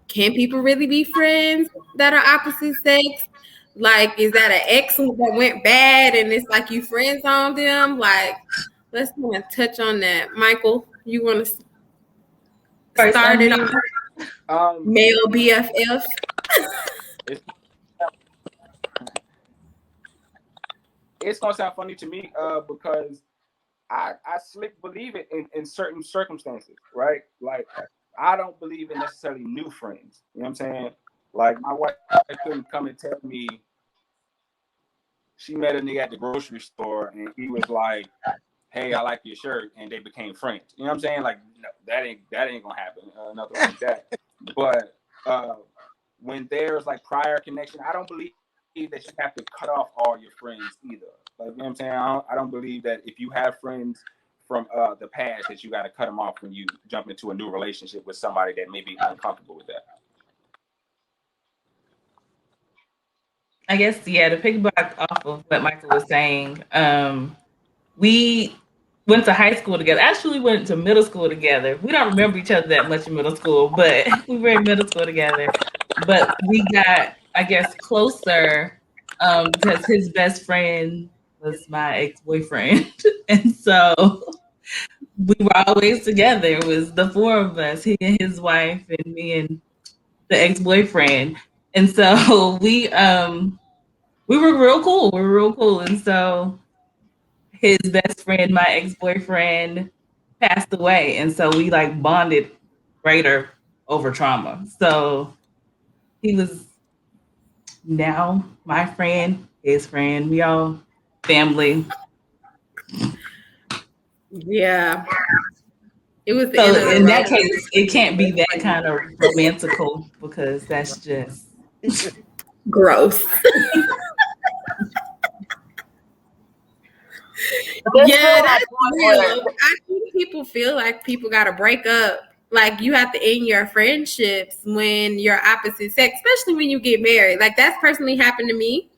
can people really be friends that are opposite sex? Like, is that an ex that went bad and it's like you friends on them? Like, let's kind of touch on that. Michael, you want to start it off? Male BFF. It's gonna sound funny to me because I slick believe it in certain circumstances, right? Like I don't believe in necessarily new friends. You know what I'm saying? Like my wife couldn't come and tell me she met a nigga at the grocery store and he was like, hey, I like your shirt, and they became friends. You know what I'm saying? Like, no, that ain't gonna happen. Nothing like that. But when there's like prior connection, I don't believe that you have to cut off all your friends either. Like, you know what I'm saying? I don't believe that if you have friends from the past that you got to cut them off when you jump into a new relationship with somebody that may be uncomfortable with that. I guess, yeah, to piggyback off of what Michael was saying, we went to high school together. Actually, went to middle school together. We don't remember each other that much in middle school, but we were in middle school together. But we got, I guess, closer because his best friend was my ex-boyfriend. And so we were always together. It was the four of us, he and his wife and me and the ex-boyfriend. And so we were real cool. We were real cool. And so his best friend, my ex-boyfriend, passed away. And so we like bonded greater over trauma. So he was now my friend, his friend, we all family. Yeah. It was so in that case, it can't be that kind of romantical because that's just gross. Yeah, that's real. I think people feel like people got to break up. Like you have to end your friendships when you're opposite sex, especially when you get married. Like that's personally happened to me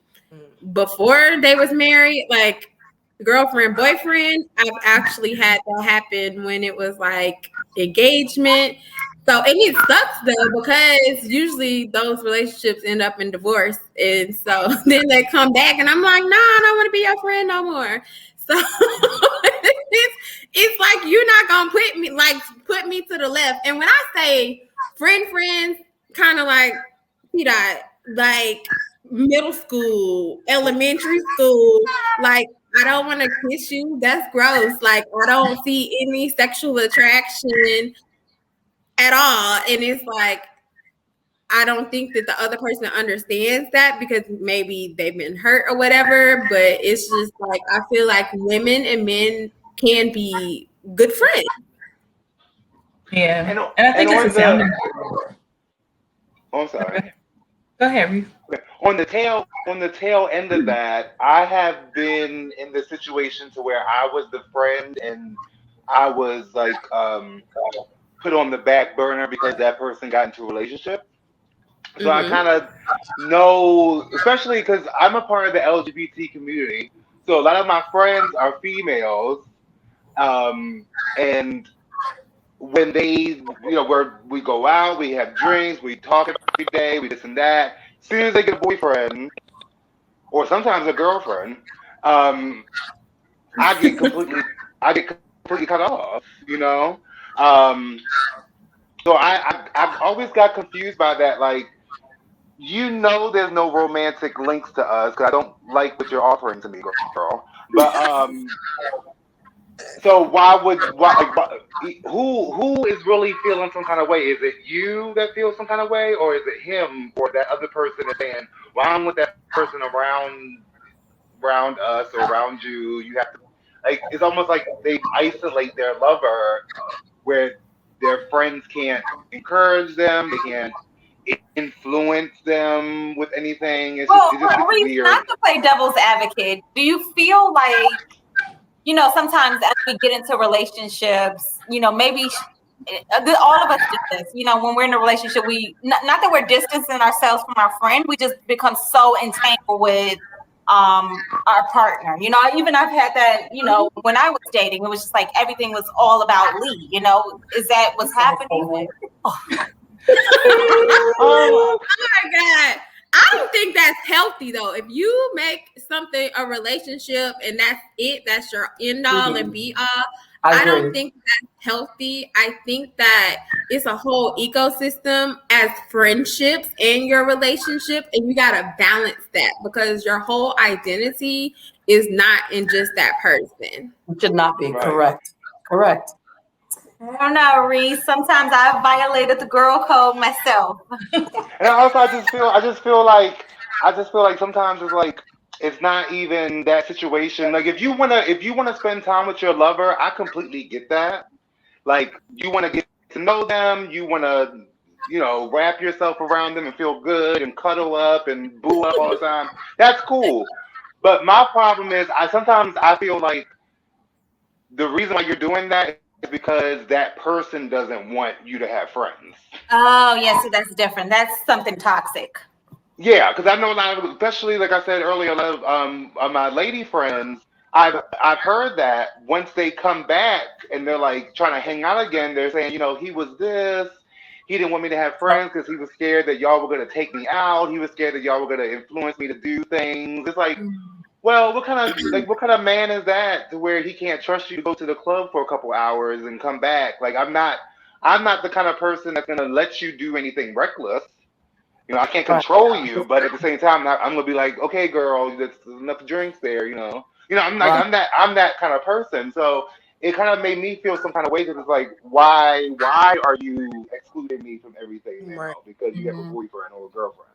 before they was married. Like girlfriend, boyfriend. I've actually had that happen when it was like engagement. So and it sucks though because usually those relationships end up in divorce, and so then they come back, and I'm like, nah, I don't want to be your friend no more. So it's like you're not gonna put me to the left. And when I say friends, kind of like like middle school, elementary school, like I don't want to kiss you. That's gross. Like I don't see any sexual attraction at all. And it's like I don't think that the other person understands that because maybe they've been hurt or whatever. But it's just like I feel like women and men can be good friends. Yeah, and I think it's a sounding. I'm sorry. Go ahead, Reese. On the tail end of that, I have been in the situation to where I was the friend and I was like put on the back burner because that person got into a relationship. So I kind of know, especially because I'm a part of the LGBT community. So a lot of my friends are females, and when they, we go out, we have drinks, we talk every day, we this and that. As soon as they get a boyfriend or sometimes a girlfriend, um, I get completely, I get completely cut off. Um, so I've always got confused by that. Like, there's no romantic links to us because I don't like what you're offering to me, girl. But so who is really feeling some kind of way? Is it you that feels some kind of way, or is it him or that other person is saying, "Well, I'm with that person around us or around you." You have to like it's almost like they isolate their lover where their friends can't encourage them, they can't influence them with anything. Well, It just gets Reese, weird. not to play devil's advocate, do you feel like, sometimes as we get into relationships, maybe all of us do this, when we're in a relationship, we, not that we're distancing ourselves from our friend, we just become so entangled with our partner. Even I've had that, when I was dating, it was just like everything was all about Lee, is that what's happening? Oh my God. I don't think that's healthy though. If you make something a relationship and that's it, that's your end all and be all, I don't think that's healthy. I think that it's a whole ecosystem as friendships in your relationship, and you got to balance that because your whole identity is not in just that person. It should not be. Right. Correct. I don't know, Reese. Sometimes I've violated the girl code myself. And also, I just feel like sometimes it's not even that situation. Like if you wanna spend time with your lover, I completely get that. Like you wanna get to know them, you wanna wrap yourself around them and feel good and cuddle up and boo up all the time. That's cool. But my problem is sometimes I feel like the reason why you're doing that is because that person doesn't want you to have friends. Oh, yeah, see, that's different. That's something toxic. Yeah, because I know a lot of, especially like I said earlier, a lot of my lady friends. I've heard that once they come back and they're like trying to hang out again, they're saying, he was this. He didn't want me to have friends because he was scared that y'all were gonna take me out. He was scared that y'all were gonna influence me to do things. It's like, well, what kind of man is that to where he can't trust you to go to the club for a couple hours and come back? Like I'm not the kind of person that's gonna let you do anything reckless. I can't control you, but at the same time, I'm gonna be like, okay, girl, there's enough drinks there. I'm that kind of person. So it kind of made me feel some kind of way because it's like, why are you excluding me from everything now Right. because you have a boyfriend or a girlfriend?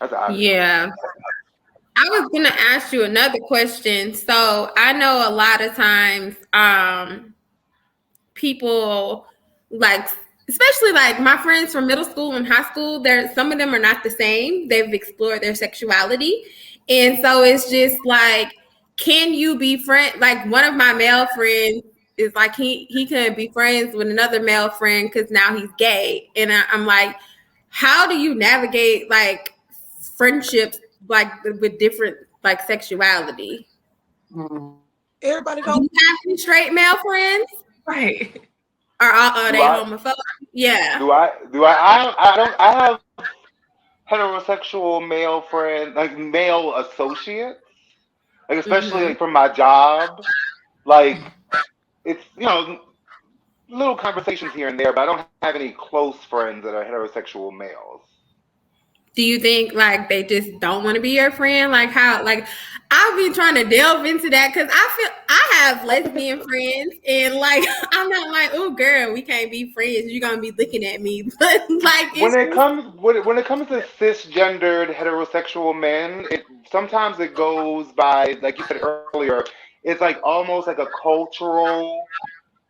That's how I feel. Yeah. I was gonna ask you another question. So I know a lot of times people like, especially like my friends from middle school and high school, some of them are not the same. They've explored their sexuality. And so it's just like, can you be friend? Like one of my male friends is like, he couldn't be friends with another male friend because now he's gay. And I'm like, how do you navigate like friendships like with different like sexuality? Everybody Do don't. you have any straight male friends? Right. Or are they homophobic? Yeah. Do I don't I have heterosexual male friends, like male associates, like especially like from my job. Like it's little conversations here and there, but I don't have any close friends that are heterosexual males. Do you think like they just don't want to be your friend? Like how? Like I've been trying to delve into that because I feel I have lesbian friends, and like I'm not like, oh girl, we can't be friends. You're gonna be looking at me, but like When it's it comes to cisgendered heterosexual men, sometimes it goes by, like you said earlier, it's like almost like a cultural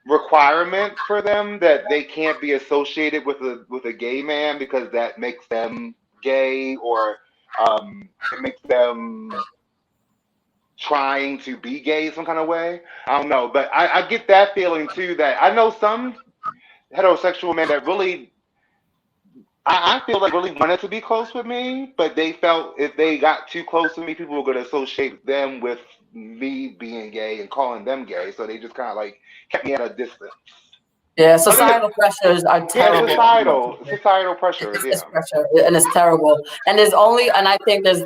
requirement for them that they can't be associated with a gay man because that makes them gay, or it makes them trying to be gay some kind of way. I don't know, but I get that feeling too. That I know some heterosexual men that really, I feel like really wanted to be close with me, but they felt if they got too close to me, people were going to associate them with me being gay and calling them gay. So they just kind of like kept me at a distance. Yeah, societal pressures are terrible. Societal pressures. It's pressure, and it's terrible. And I think there's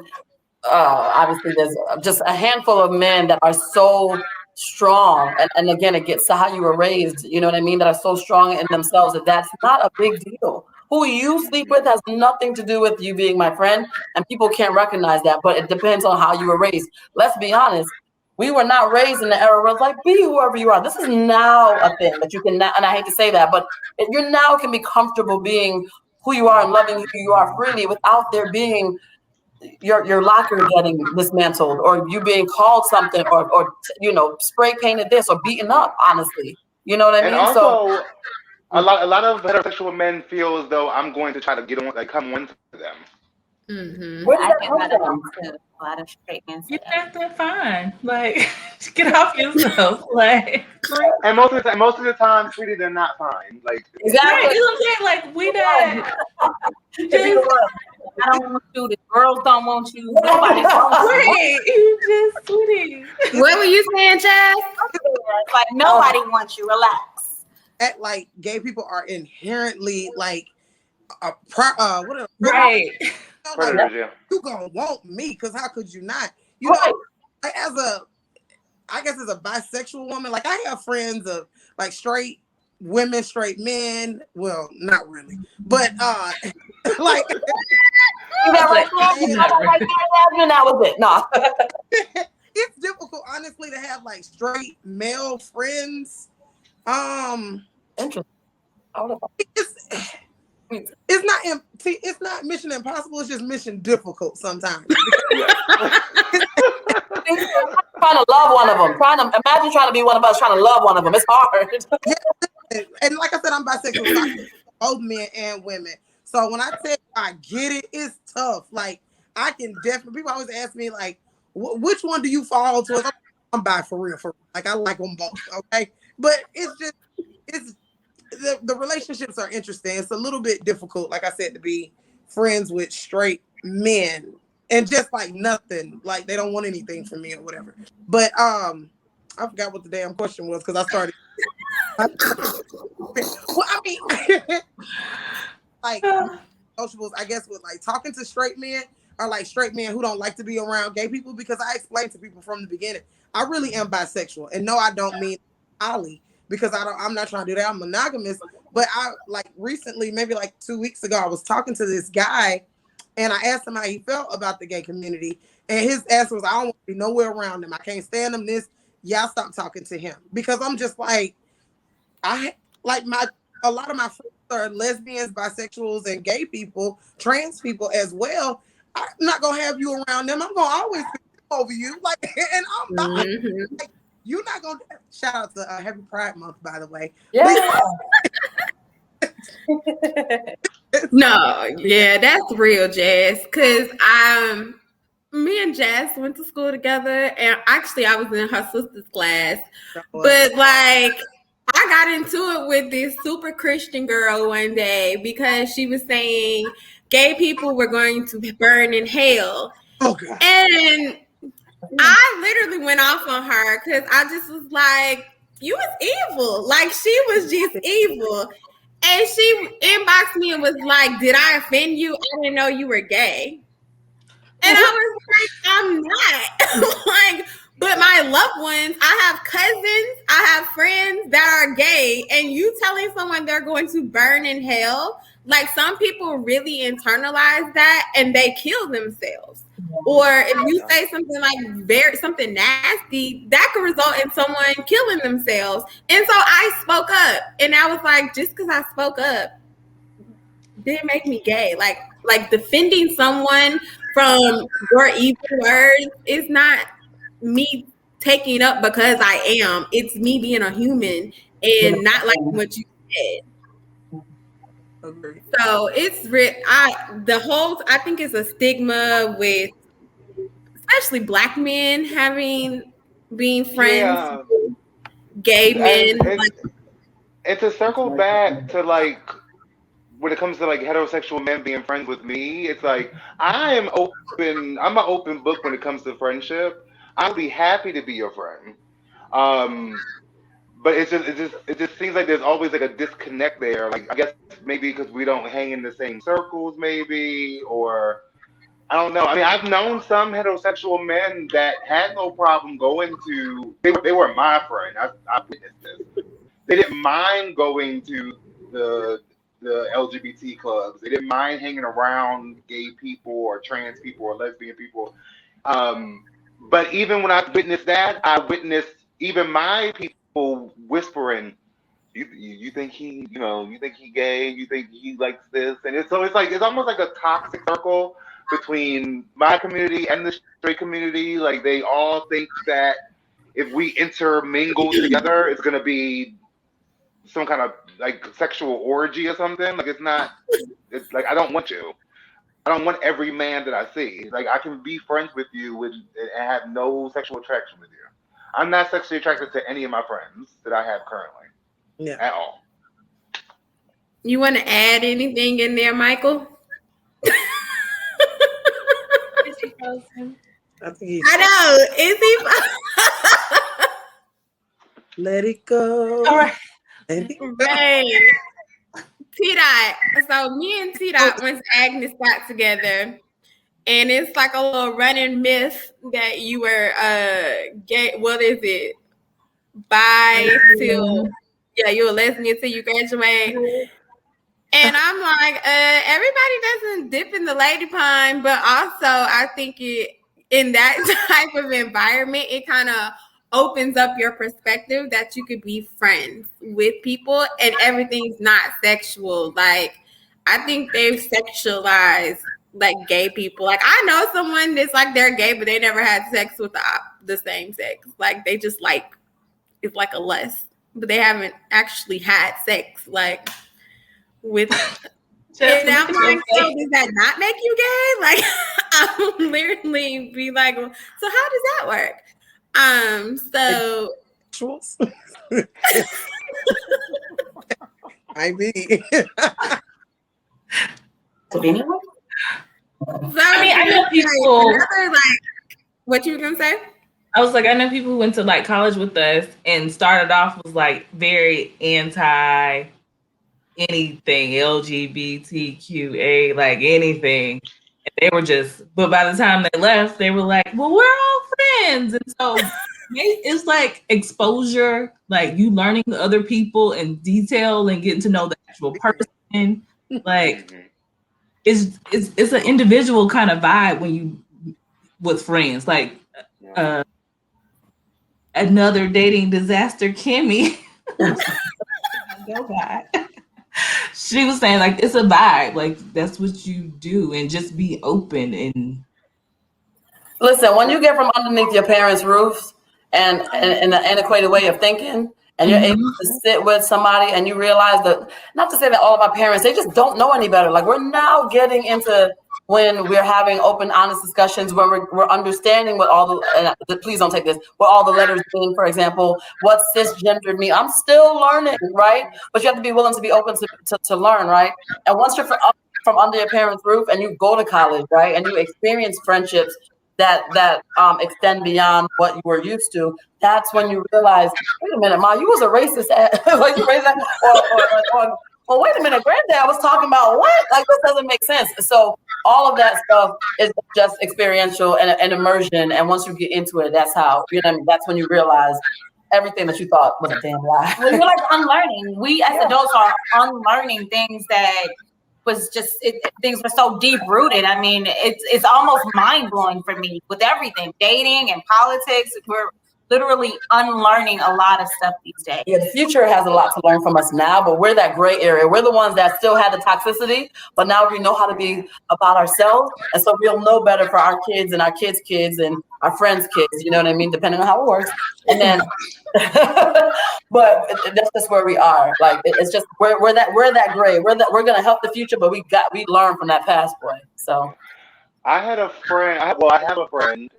obviously there's just a handful of men that are so strong, and again, it gets to how you were raised. You know what I mean? That are so strong in themselves that that's not a big deal. Who you sleep with has nothing to do with you being my friend, and people can't recognize that. But it depends on how you were raised. Let's be honest. We were not raised in the era where it's like, be whoever you are. This is now a thing that you can now, and I hate to say that, but you now can be comfortable being who you are and loving who you are freely without there being your locker getting dismantled or you being called something or spray painted this or beaten up, honestly. You know what I mean? And also, a lot of heterosexual men feel as though I'm going to try to get on, like come on to them. Mm-hmm. Where does that come from? A lot of straight men. They're fine. Like, get off yourself. Like, and most of the time, sweetie, they're not fine. Like, exactly. Right, you know what I'm saying? Like, we not. I don't want you. The girls don't want you. Nobody wants you. You just sweetie. What were you saying, Chaz? Like nobody wants you. Relax. At like gay people are inherently like Right. predators, yeah. You gonna want me because how could you not? You know, like, I guess as a bisexual woman, like I have friends of like straight women, straight men. Well, not really, but like that was it. No. It's difficult, honestly, to have like straight male friends. Interesting. It's not mission impossible. It's just mission difficult sometimes. Trying to love one of them. Imagine trying to be one of us trying to love one of them. It's hard. And like I said, I'm bisexual. So I can both men and women. So when I say I get it, it's tough. Like I can definitely. People always ask me like, which one do you fall to? I'm bi for real. Like I like them both. Okay, but it's the relationships are interesting. It's a little bit difficult, like I said, to be friends with straight men and just like nothing, like they don't want anything from me or whatever. But I forgot what the damn question was because I started. Well, I mean, like sociables, I guess with like talking to straight men or like straight men who don't like to be around gay people, because I explained to people from the beginning, I really am bisexual, and no, I don't mean poly. Because I'm not trying to do that. I'm monogamous. But I like recently, maybe like 2 weeks ago, I was talking to this guy and I asked him how he felt about the gay community. And his answer was, I don't want to be nowhere around them. I can't stand them. Y'all stop talking to him. Because I'm just like, a lot of my friends are lesbians, bisexuals, and gay people, trans people as well. I'm not going to have you around them. I'm going to always be over you. Like, and I'm not. Mm-hmm. Like, you're not gonna shout out to Happy Pride Month, by the way. Yeah. No, yeah, that's real, Jazz. Cause me and Jazz went to school together, and actually I was in her sister's class. But like, I got into it with this super Christian girl one day because she was saying gay people were going to burn in hell. Oh God. And I literally went off on her because I just was like, you was evil. Like, she was just evil. And she inboxed me and was like, did I offend you? I didn't know you were gay. And I was like, I'm not. Like, but my loved ones, I have cousins, I have friends that are gay, and you telling someone they're going to burn in hell, like some people really internalize that and they kill themselves. Or if you say something like something nasty, that could result in someone killing themselves. And so I spoke up, and I was like, just because I spoke up didn't make me gay. Like defending someone from your evil words is not me taking up because I am. It's me being a human and not like what you said. So it's I think it's a stigma with especially Black men being friends Yeah, with gay men. and to circle back to like when it comes to like heterosexual men being friends with me, it's like I am open. I'm an open book when it comes to friendship. I'll be happy to be your friend. Um, but it just seems like there's always like a disconnect there. Like I guess maybe because we don't hang in the same circles, maybe, or I don't know. I mean, I've known some heterosexual men that had no problem going to. They were my friend. I witnessed this. They didn't mind going to the the LGBT clubs. They didn't mind hanging around gay people or trans people or lesbian people. Um, but even when I witnessed that, I witnessed even my people whispering, "You think he, you think he gay? You think he likes this?" And it's like it's almost like a toxic circle between my community and the straight community. Like they all think that if we intermingle together, it's gonna be some kind of like sexual orgy or something. Like it's not. It's like I don't want you. I don't want every man that I see. Like I can be friends with you and have no sexual attraction with you. I'm not sexually attracted to any of my friends that I have currently at all. You want to add anything in there, Michael? I know. Is he? Let it go. All right. Right. T-Dot. So me and T-Dot went to Agnes got together. And it's like a little running myth that you were gay. What is it? You were lesbian till you graduate. And I'm like, everybody doesn't dip in the lady pond, but also I think in that type of environment, it kind of opens up your perspective that you could be friends with people and everything's not sexual. Like, I think they've sexualized like gay people. Like, I know someone that's like they're gay, but they never had sex with the same sex. Like, they just like, it's like a lust, but they haven't actually had sex. Like, with and I'm like, so does that not make you gay? Like, I'll literally be like, so how does that work? So I mean, I know people. What you were gonna say? I was like, I know people who went to like college with us and started off was like very anti anything LGBTQA, like anything. And they were but by the time they left, they were like, well, we're all friends. And so it's like exposure, like you learning other people in detail and getting to know the actual person. Like it's an individual kind of vibe when you with friends. Like another dating disaster, Kimmy. Go back. She was saying like it's a vibe, like that's what you do, and just be open and listen. When you get from underneath your parents' roofs and an antiquated way of thinking, and you're able to sit with somebody, and you realize that not to say that all of our parents they just don't know any better. Like we're now getting into when we're having open, honest discussions, when we're understanding what all please don't take this, what all the letters mean, for example, what cisgendered mean. I'm still learning, right? But you have to be willing to be open to learn, right? And once you're from under your parents' roof and you go to college, right, and you experience friendships that extend beyond what you were used to, that's when you realize, wait a minute, Ma, you was a racist, like you raised that, or well, wait a minute, Granddad was talking about what? Like this doesn't make sense. So all of that stuff is just experiential and immersion. And once you get into it, that's how, that's when you realize everything that you thought was a damn lie. Well, you're like unlearning. We as adults are unlearning things that was just things were so deep rooted. I mean, it's almost mind blowing for me with everything, dating and politics. We're literally unlearning a lot of stuff these days. Yeah, the future has a lot to learn from us now, but we're that gray area. We're the ones that still have the toxicity, but now we know how to be about ourselves. And so we'll know better for our kids and our kids' kids and our friends' kids, you know what I mean? Depending on how it works. And then, but that's just where we are. Like, it's just, we're that gray. We're going to help the future, but we learn from that past, boy. So. I had a friend. I have a friend.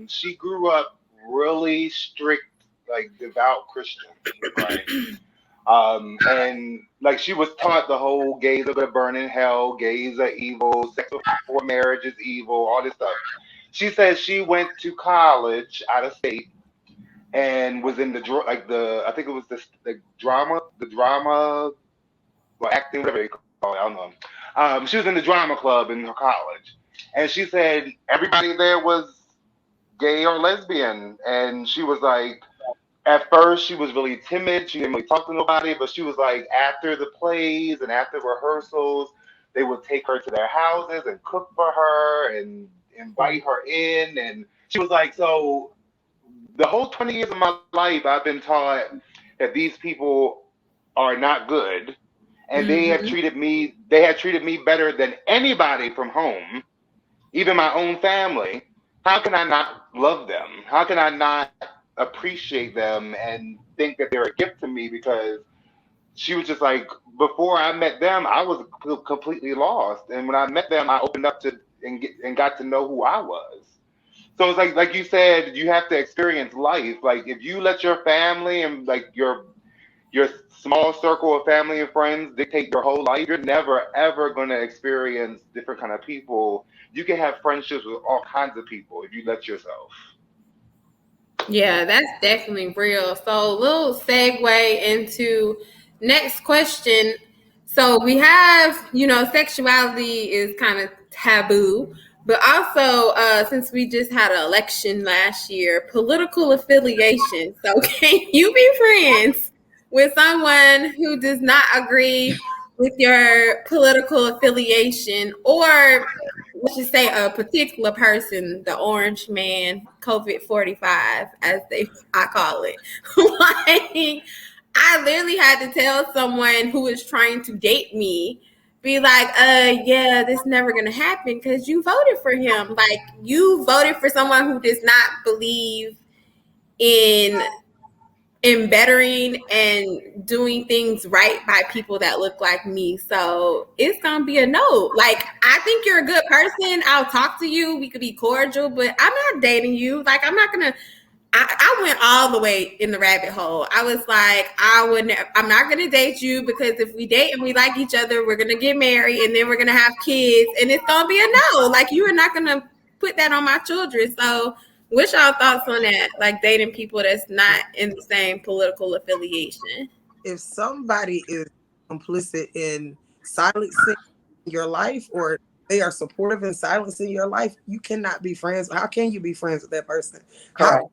She grew up really strict, like devout Christian, right? And like she was taught the whole gays are gonna burn in hell, gays are evil, sex before marriage is evil, all this stuff. She says she went to college out of state and was in like the I think it was the drama or acting, whatever you call it, I don't know. She was in the drama club in her college, and she said everybody there was gay or lesbian, and she was like, at first she was really timid. She didn't really talk to nobody, but she was like, after the plays and after rehearsals, they would take her to their houses and cook for her and invite her in, and she was like, so the whole 20 years of my life, I've been taught that these people are not good, and they had treated me better than anybody from home, even my own family. How can I not love them? How can I not appreciate them and think that they're a gift to me? Because she was just like, before I met them, I was completely lost, and when I met them, I opened up to and got to know who I was. So it's like you said, you have to experience life. Like if you let your family and like your small circle of family and friends dictate your whole life, you're never ever going to experience different kind of people. You can have friendships with all kinds of people if you let yourself. Yeah, that's definitely real. So, a little segue into next question. So, we have, sexuality is kind of taboo, but also, since we just had an election last year, political affiliation. So, can you be friends with someone who does not agree with your political affiliation, or let's just say a particular person, the orange man, COVID 45, as I call it. Like, I literally had to tell someone who was trying to date me, be like, yeah, this never gonna happen because you voted for him. Like, you voted for someone who does not believe in bettering and doing things right by people that look like me. So it's gonna be a no. Like, I think you're a good person. I'll talk to you. We could be cordial, but I'm not dating you. Like, I'm not gonna. I went all the way in the rabbit hole. I was like, I'm not gonna date you because if we date and we like each other, we're gonna get married and then we're gonna have kids, and it's gonna be a no. Like, you are not gonna put that on my children. So what's y'all thoughts on that? Like, dating people that's not in the same political affiliation. If somebody is complicit in silencing your life, or they are supportive in silencing your life, you cannot be friends. How can you be friends with that person? Correct.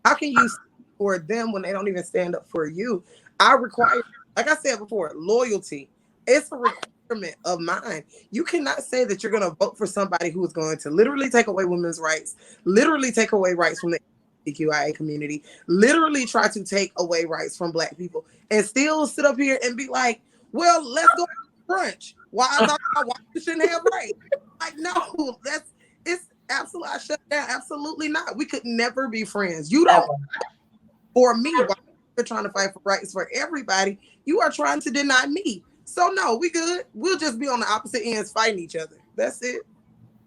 How can you support them when they don't even stand up for you? I require, like I said before, loyalty. It's a requirement of mine. You cannot say that you're going to vote for somebody who is going to literally take away women's rights, literally take away rights from the LGBTQIA community, literally try to take away rights from Black people, and still sit up here and be like, well, let's go to brunch. Why you shouldn't have rights? Like, no, it's absolutely, I shut down. Absolutely not. We could never be friends. You don't. For me, while you're trying to fight for rights for everybody, you are trying to deny me. So no, we good. We'll just be on the opposite ends fighting each other. That's it.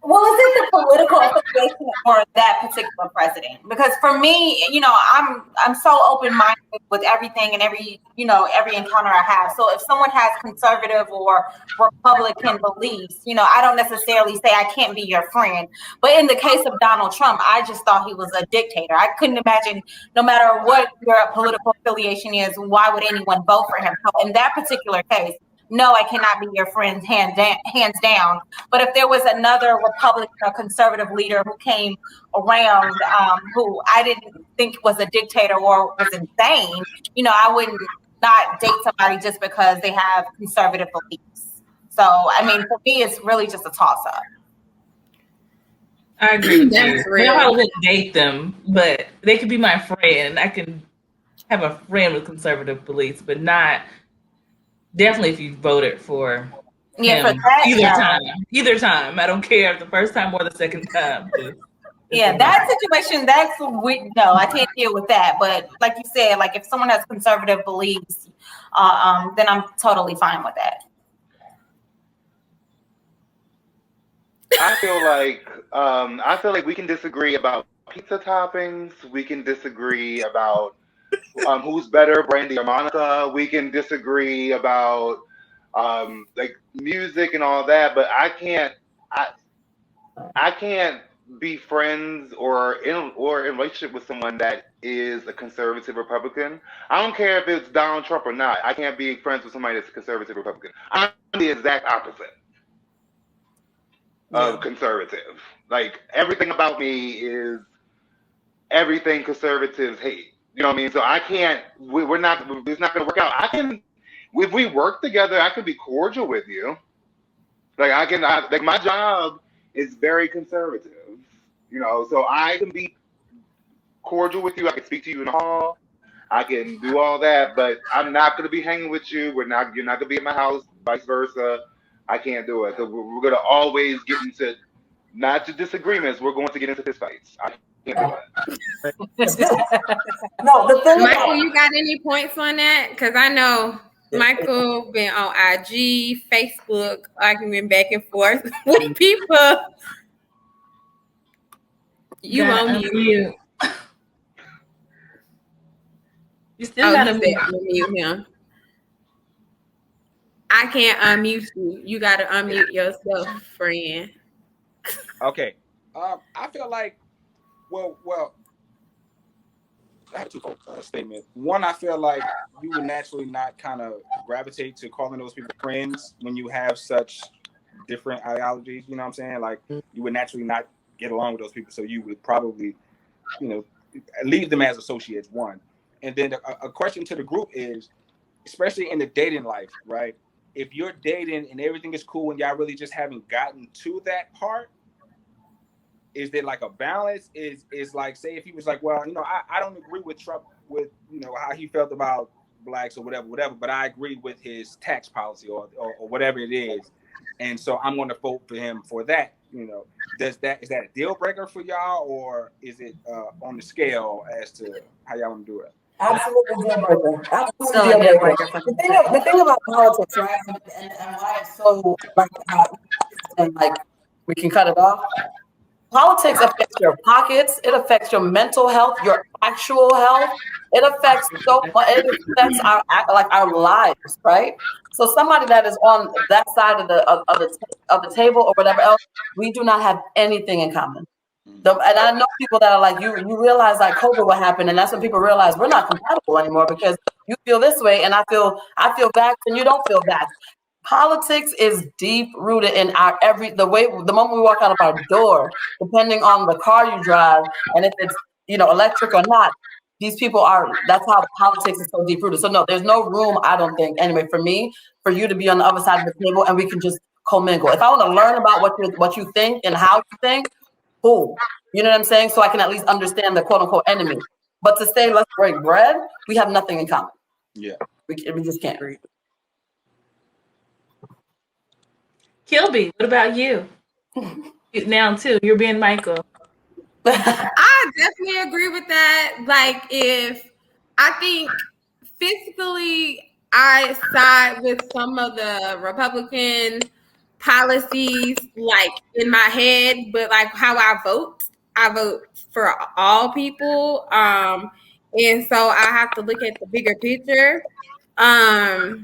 Well, is it the political affiliation or that particular president? Because for me, I'm so open-minded with everything and every encounter I have. So if someone has conservative or Republican beliefs, I don't necessarily say I can't be your friend. But in the case of Donald Trump, I just thought he was a dictator. I couldn't imagine, no matter what your political affiliation is, why would anyone vote for him? So in that particular case, no, I cannot be your friend, hands down. But if there was another Republican or conservative leader who came around, who I didn't think was a dictator or was insane, I wouldn't not date somebody just because they have conservative beliefs. So, I mean, for me, it's really just a toss-up. I agree with you. Real. I probably wouldn't date them, but they could be my friend. I can have a friend with conservative beliefs, but not definitely if you voted for him. For that, either time. I don't care if the first time or the second time. That situation, no, I can't deal with that. But like you said, like if someone has conservative beliefs, then I'm totally fine with that. I feel like we can disagree about pizza toppings. We can disagree about who's better, Brandy or Monica. We can disagree about like music and all that, but I can't be friends or in relationship with someone that is a conservative Republican. I don't care if it's Donald Trump or not. I can't be friends with somebody that's a conservative Republican. I'm the exact opposite of conservative. Like everything about me is everything conservatives hate. You know what I mean? So I can't. We're not. It's not going to work out. I can. If we work together, I can be cordial with you. Like like my job is very conservative. You know, so I can be cordial with you. I can speak to you in the hall. I can do all that, but I'm not going to be hanging with you. You're not going to be at my house. Vice versa. I can't do it. So we're going to always get into not just disagreements. We're going to get into fistfights. I can't do it. No, the thing Michael, about you got any points on that? Because I know Michael been on IG, Facebook, arguing back and forth with people. You Gotta on mute. unmute. You still gotta unmute him. I can't unmute you. You gotta unmute yourself, friend. Okay. I feel like, well, I have two statements. One, I feel like you would naturally not kind of gravitate to calling those people friends when you have such different ideologies. You know what I'm saying? Like you would naturally not get along with those people, so you would probably, leave them as associates. One, and then a question to the group is, especially in the dating life, right? If you're dating and everything is cool and y'all really just haven't gotten to that part, is there like a balance? Is like, say if he was like, well, I don't agree with Trump with, how he felt about blacks or whatever, but I agree with his tax policy or whatever it is. And so I'm going to vote for him for that. Is that a deal breaker for y'all, or is it on the scale as to how y'all want to do it? absolutely deal breaker. Absolutely deal breaker. The thing about politics, right, and why it's so like we can cut it off. Politics affects your pockets. It affects your mental health, your actual health. It affects so much. It affects our lives, right? So somebody that is on that side of the table or whatever else, we do not have anything in common. And I know people that are like, you realize like COVID what happened, and that's when people realize we're not compatible anymore because you feel this way and I feel vaxxed and you don't feel vaxxed. Politics is deep rooted in the moment we walk out of our door, depending on the car you drive and if it's electric or not. These people that's how politics is so deep rooted. So no, there's no room, I don't think, anyway, for you to be on the other side of the table and we can just commingle. If I want to learn about what you think and how you think, cool. You know what I'm saying? So I can at least understand the quote unquote enemy. But to say let's break bread, we have nothing in common. Yeah. We just can't. Kilby, what about you? Now too, you're being Michael. I definitely agree with that. Like, if I think physically I side with some of the Republican policies, like in my head, but like how I vote for all people. And so I have to look at the bigger picture. I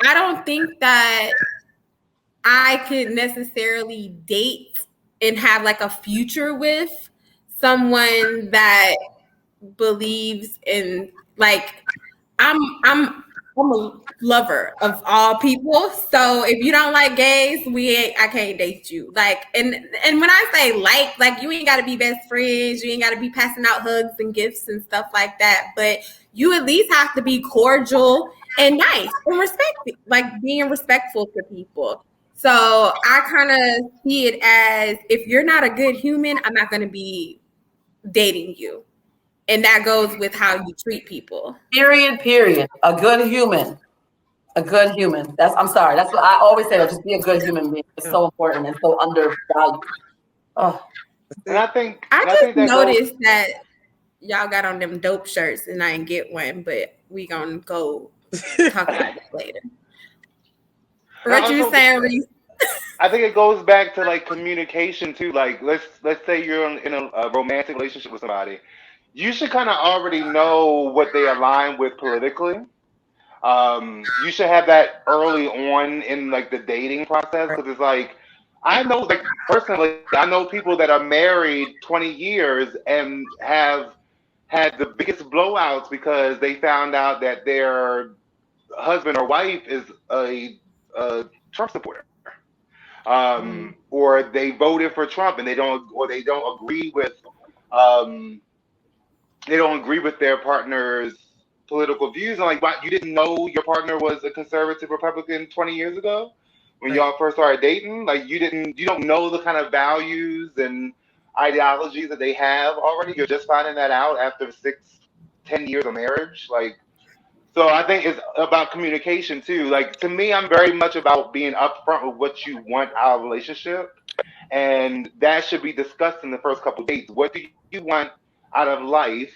don't think that I could necessarily date and have like a future with someone that believes in, like, I'm a lover of all people. So if you don't like gays, I can't date you. Like, and when I say like you ain't gotta be best friends, you ain't gotta be passing out hugs and gifts and stuff like that, but you at least have to be cordial and nice and being respectful to people. So I kind of see it as, if you're not a good human, I'm not going to be dating you. And that goes with how you treat people. Period. A good human. I'm sorry. That's what I always say. Just be a good human being. It's so important and so undervalued. Oh. And I just noticed that y'all got on them dope shirts and I didn't get one, but we gonna go talk about it later. What you saying, Reese? I think it goes back to like communication too. Like let's say you're in a romantic relationship with somebody, you should kind of already know what they align with politically. You should have that early on in like the dating process because it's like I know like personally I know people that are married 20 years and have had the biggest blowouts because they found out that their husband or wife is a Trump supporter, or they voted for Trump and they don't agree with um, they don't agree with their partner's political views. And like, what, you didn't know your partner was a conservative Republican 20 years ago when y'all first started dating? Like, you don't know the kind of values and ideologies that they have already. You're just finding that out after 10 years of marriage. Like, so I think it's about communication too. Like to me, I'm very much about being upfront with what you want out of a relationship, and that should be discussed in the first couple of dates. What do you want out of life?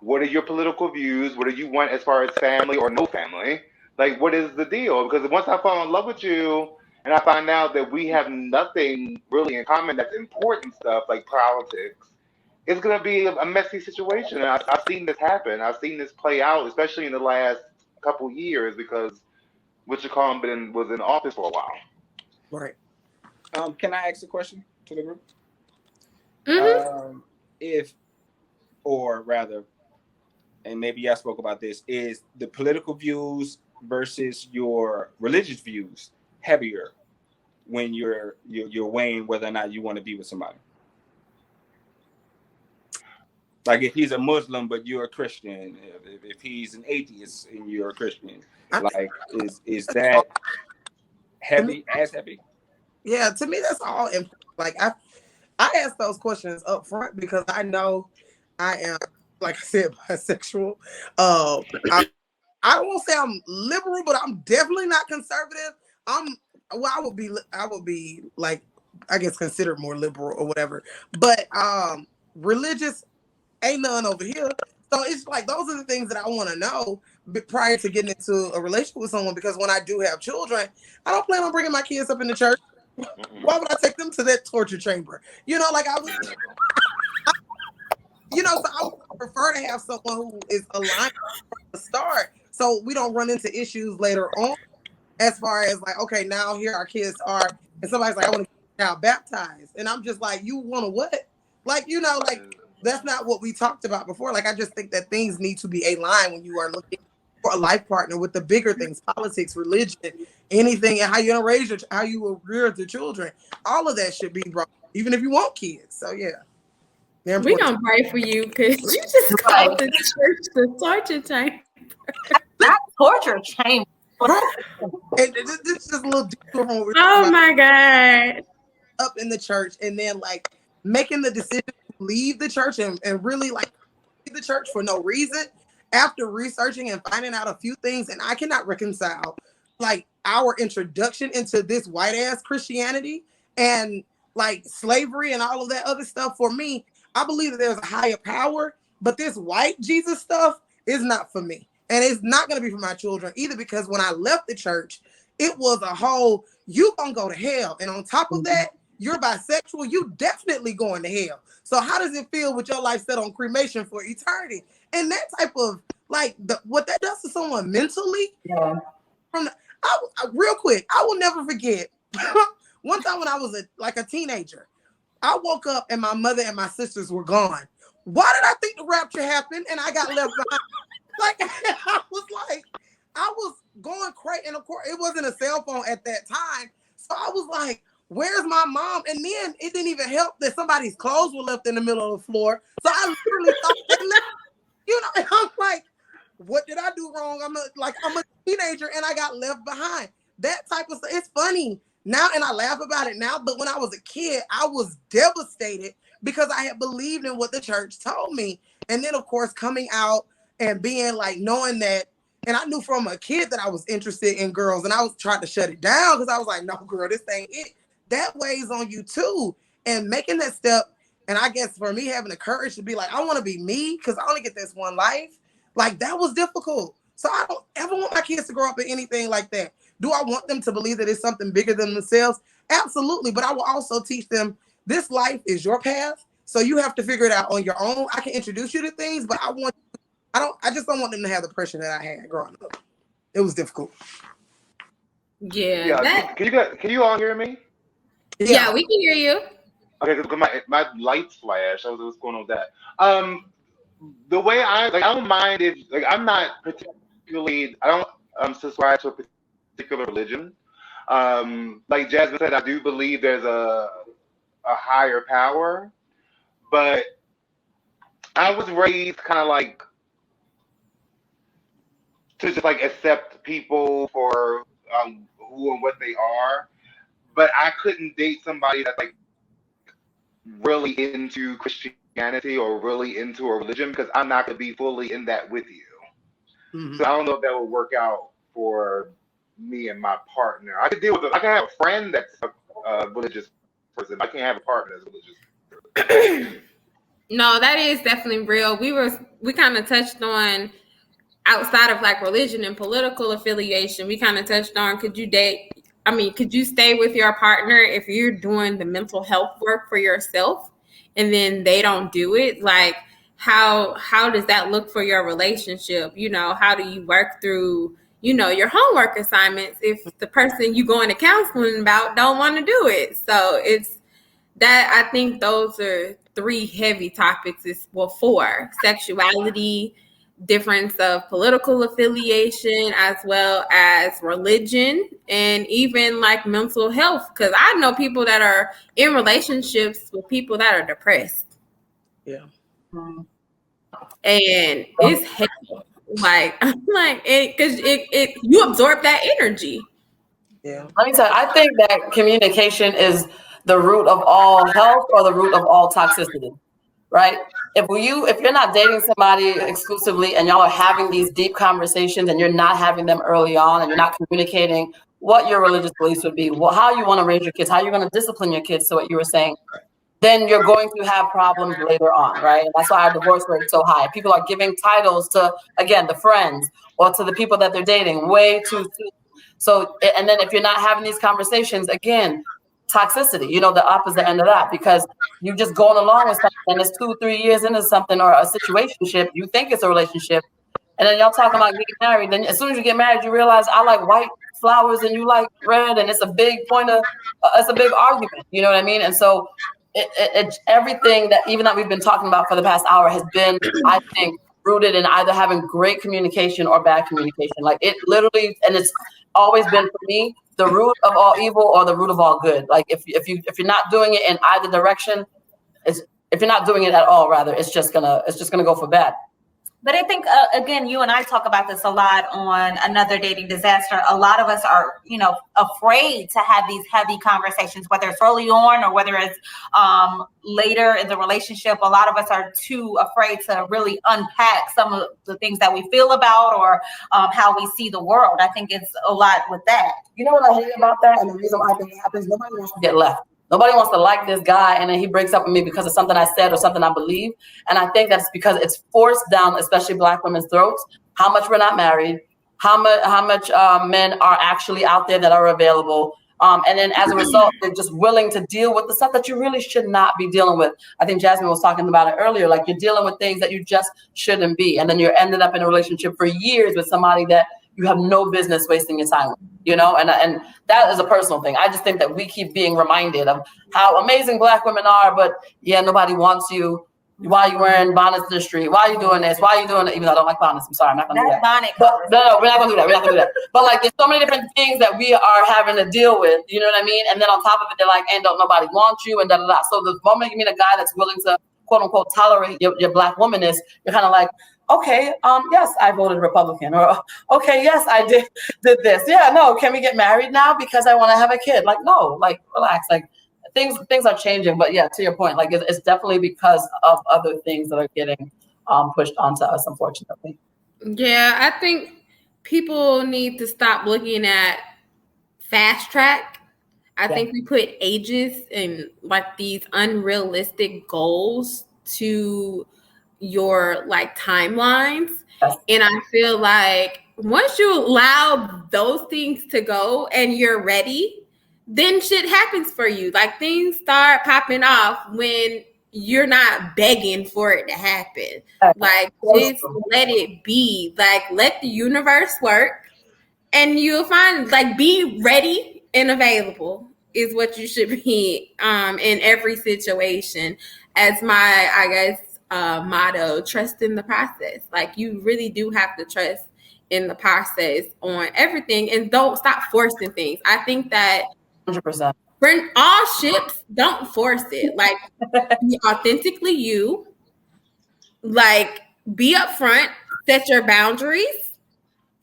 What are your political views? What do you want as far as family or no family? Like, what is the deal? Because once I fall in love with you and I find out that we have nothing really in common that's important stuff like politics, it's going to be a messy situation. And I've seen this happen. I've seen this play out, especially in the last couple years because Richard Coleman was in office for a while. Right. Can I ask a question to the group? Mm-hmm. Or rather, and maybe y'all spoke about this, is the political views versus your religious views heavier when you're weighing whether or not you want to be with somebody? Like if he's a Muslim but you're a Christian, if he's an atheist and you're a Christian, like is that heavy? As heavy? Yeah, to me that's all like I ask those questions up front because I know I am, like I said, bisexual. I won't say I'm liberal, but I'm definitely not conservative. I would be like, I guess considered more liberal or whatever. But religious ain't none over here. So it's like those are the things that I want to know prior to getting into a relationship with someone. Because when I do have children, I don't plan on bringing my kids up in the church. Why would I take them to that torture chamber? Like I would, so I would prefer to have someone who is aligned from the start, so we don't run into issues later on. As far as like, okay, now here our kids are, and somebody's like, I want to get child baptized, and I'm just like, you want to what? Like, like that's not what we talked about before. Like, I just think that things need to be a line when you are looking for a life partner with the bigger things, politics, religion, anything, and how you raise how you will rear the children. All of that should be brought, even if you want kids. So yeah. We gonna pray for you because you just called the church the torture chamber. Not torture chamber. And this is just a little different from what we're talking about. My God. Up in the church and then like making the decision to leave the church and really like leave the church for no reason after researching and finding out a few things. And I cannot reconcile like our introduction into this white ass Christianity and like slavery and all of that other stuff. For me, I believe that there's a higher power, but this white Jesus stuff is not for me. And it's not going to be for my children either, because when I left the church, it was a whole, you gonna go to hell. And on top of that, you're bisexual, you definitely going to hell. So how does it feel with your life set on cremation for eternity? And that type of, like, what that does to someone mentally. Yeah. Real quick, I will never forget. One time when I was a teenager, I woke up and my mother and my sisters were gone. Why did I think the rapture happened and I got left behind? Like, I was going crazy. And of course, it wasn't a cell phone at that time. So I was like, where's my mom? And then it didn't even help that somebody's clothes were left in the middle of the floor. So I literally thought they left, and I'm like, what did I do wrong? I'm a teenager and I got left behind. That type of stuff. It's funny now and I laugh about it now. But when I was a kid, I was devastated because I had believed in what the church told me. And then, of course, coming out and being like, knowing that, and I knew from a kid that I was interested in girls, and I was trying to shut it down because I was like, no, girl, this ain't it. That weighs on you too. And making that step, and I guess for me, having the courage to be like, I want to be me because I only get this one life, like that was difficult. So I don't ever want my kids to grow up in anything like that. Do I want them to believe that it's something bigger than themselves? Absolutely. But I will also teach them this life is your path. So you have to figure it out on your own. I can introduce you to things, but I just don't want them to have the pressure that I had growing up. It was difficult. Yeah. Can you all hear me? Yeah, we can hear you. Okay, because my lights flash. I was what's going on with that. The way I don't mind if I'm not particularly I don't subscribe to a particular religion. Like Jasmine said, I do believe there's a higher power, but I was raised kind of like to just like accept people for who and what they are. But I couldn't date somebody that's like really into Christianity or really into a religion because I'm not going to be fully in that with you. Mm-hmm. So I don't know if that would work out for me and my partner. I could deal with it. I can have a friend that's a religious person. I can't have a partner that's religious. No, that is definitely real. We kind of touched on outside of like religion and political affiliation. We kind of touched on could you stay with your partner if you're doing the mental health work for yourself and then they don't do it? Like how does that look for your relationship? You know, how do you work through, you know, your homework assignments if the person you go into counseling about don't want to do it? So it's that I think those are 3 heavy topics. Four: sexuality, difference of political affiliation, as well as religion, and even like mental health. Because I know people that are in relationships with people that are depressed. Yeah. And it's hell. Like because you absorb that energy. Yeah. Let me tell you, I think that communication is the root of all health or the root of all toxicity, right? If you're not dating somebody exclusively and y'all are having these deep conversations and you're not having them early on and you're not communicating what your religious beliefs would be, how you want to raise your kids, how you're going to discipline your kids, so what you were saying, then you're going to have problems later on, right? And that's why our divorce rate is so high. People are giving titles to, again, the friends or to the people that they're dating way too soon. So, and then if you're not having these conversations, again, toxicity, you know, the opposite end of that, because you're just going along with something and it's 2-3 years into something or a situationship, you think it's a relationship. And then y'all talking about getting married. Then as soon as you get married, you realize I like white flowers and you like red. And it's a big it's a big argument. You know what I mean? And so it's everything that even that we've been talking about for the past hour has been, I think, rooted in either having great communication or bad communication. Like it literally, and it's always been for me, the root of all evil or the root of all good. Like if you're not doing it in either direction, if you're not doing it at all, rather, it's just gonna go for bad. But I think, again, you and I talk about this a lot on Another Dating Disaster. A lot of us are, you know, afraid to have these heavy conversations, whether it's early on or whether it's later in the relationship. A lot of us are too afraid to really unpack some of the things that we feel about or how we see the world. I think it's a lot with that. You know what I hate about that? And the reason why I think it happens, nobody wants to get left. Nobody wants to like this guy, and then he breaks up with me because of something I said or something I believe. And I think that's because it's forced down, especially Black women's throats, how much we're not married, how much men are actually out there that are available. And then as a result, they're just willing to deal with the stuff that you really should not be dealing with. I think Jasmine was talking about it earlier, like you're dealing with things that you just shouldn't be. And then you're ended up in a relationship for years with somebody that you have no business wasting your time with, you know? And that is a personal thing. I just think that we keep being reminded of how amazing Black women are, but yeah, nobody wants you. Why are you wearing bonnets in the street? Why are you doing this? Why are you doing it? Even though I don't like bonnets. I'm sorry, I'm not going to do that. Bonnet but no, we're not going to do that. But like, there's so many different things that we are having to deal with, you know what I mean? And then on top of it, they're like, and don't nobody want you and da-da-da. So the moment you meet a guy that's willing to, quote unquote, tolerate your Black womanness, you're kind of like, okay, yes, I voted Republican, or okay, yes, I did this. Yeah, no, can we get married now because I want to have a kid? Like, no, like, relax. Like, things are changing. But yeah, to your point, like, it's definitely because of other things that are getting pushed onto us, unfortunately. Yeah, I think people need to stop looking at fast track. I think we put ages and like these unrealistic goals to your like timelines. And I feel like once you allow those things to go and you're ready, then shit happens for you. Like things start popping off when you're not begging for it to happen. Like just let it be. Like let the universe work, and you'll find, like, be ready and available is what you should be in every situation. As my, I guess, motto, trust in the process. Like you really do have to trust in the process on everything, and don't stop forcing things. I think that 100%. for all ships, don't force it. Like be authentically you, like be upfront, set your boundaries,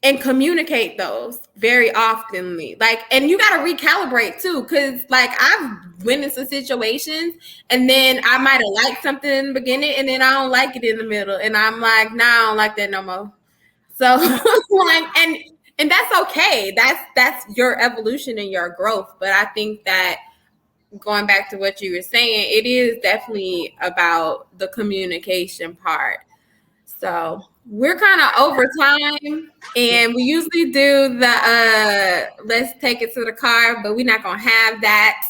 and communicate those very oftenly. Like, and you got to recalibrate too, because like I've went into situations and then I might have liked something in the beginning and then I don't like it in the middle, and I'm like, nah, I don't like that no more. So like, and that's okay. That's your evolution and your growth. But I think that going back to what you were saying, it is definitely about the communication part. So we're kind of over time, and we usually do the let's take it to the car, but we're not gonna have that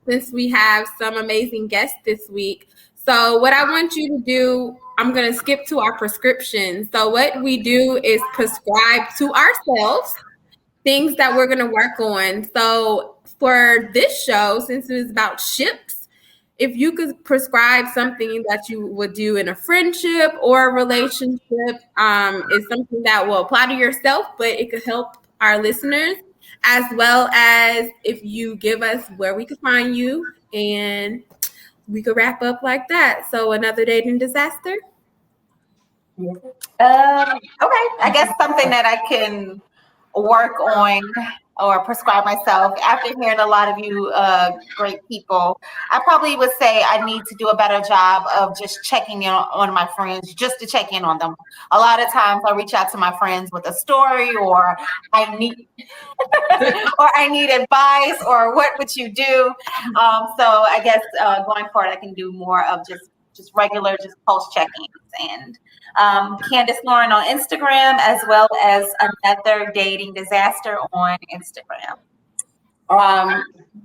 since we have some amazing guests this week. So what I want you to do, I'm gonna skip to our prescription. So what we do is prescribe to ourselves things that we're gonna work on. So for this show, since it was about ships, if you could prescribe something that you would do in a friendship or a relationship, is something that will apply to yourself, but it could help our listeners, as well as if you give us where we could find you, and we could wrap up like that. So another dating disaster. Okay, I guess something that I can work on or prescribe myself after hearing a lot of you great people, I probably would say I need to do a better job of just checking in on my friends, just to check in on them. A lot of times I reach out to my friends with a story, or I need or I need advice, or what would you do. So I guess going forward I can do more of just regular, just post check-ins. And Candace Lauren on Instagram, as well as Another Dating Disaster on Instagram.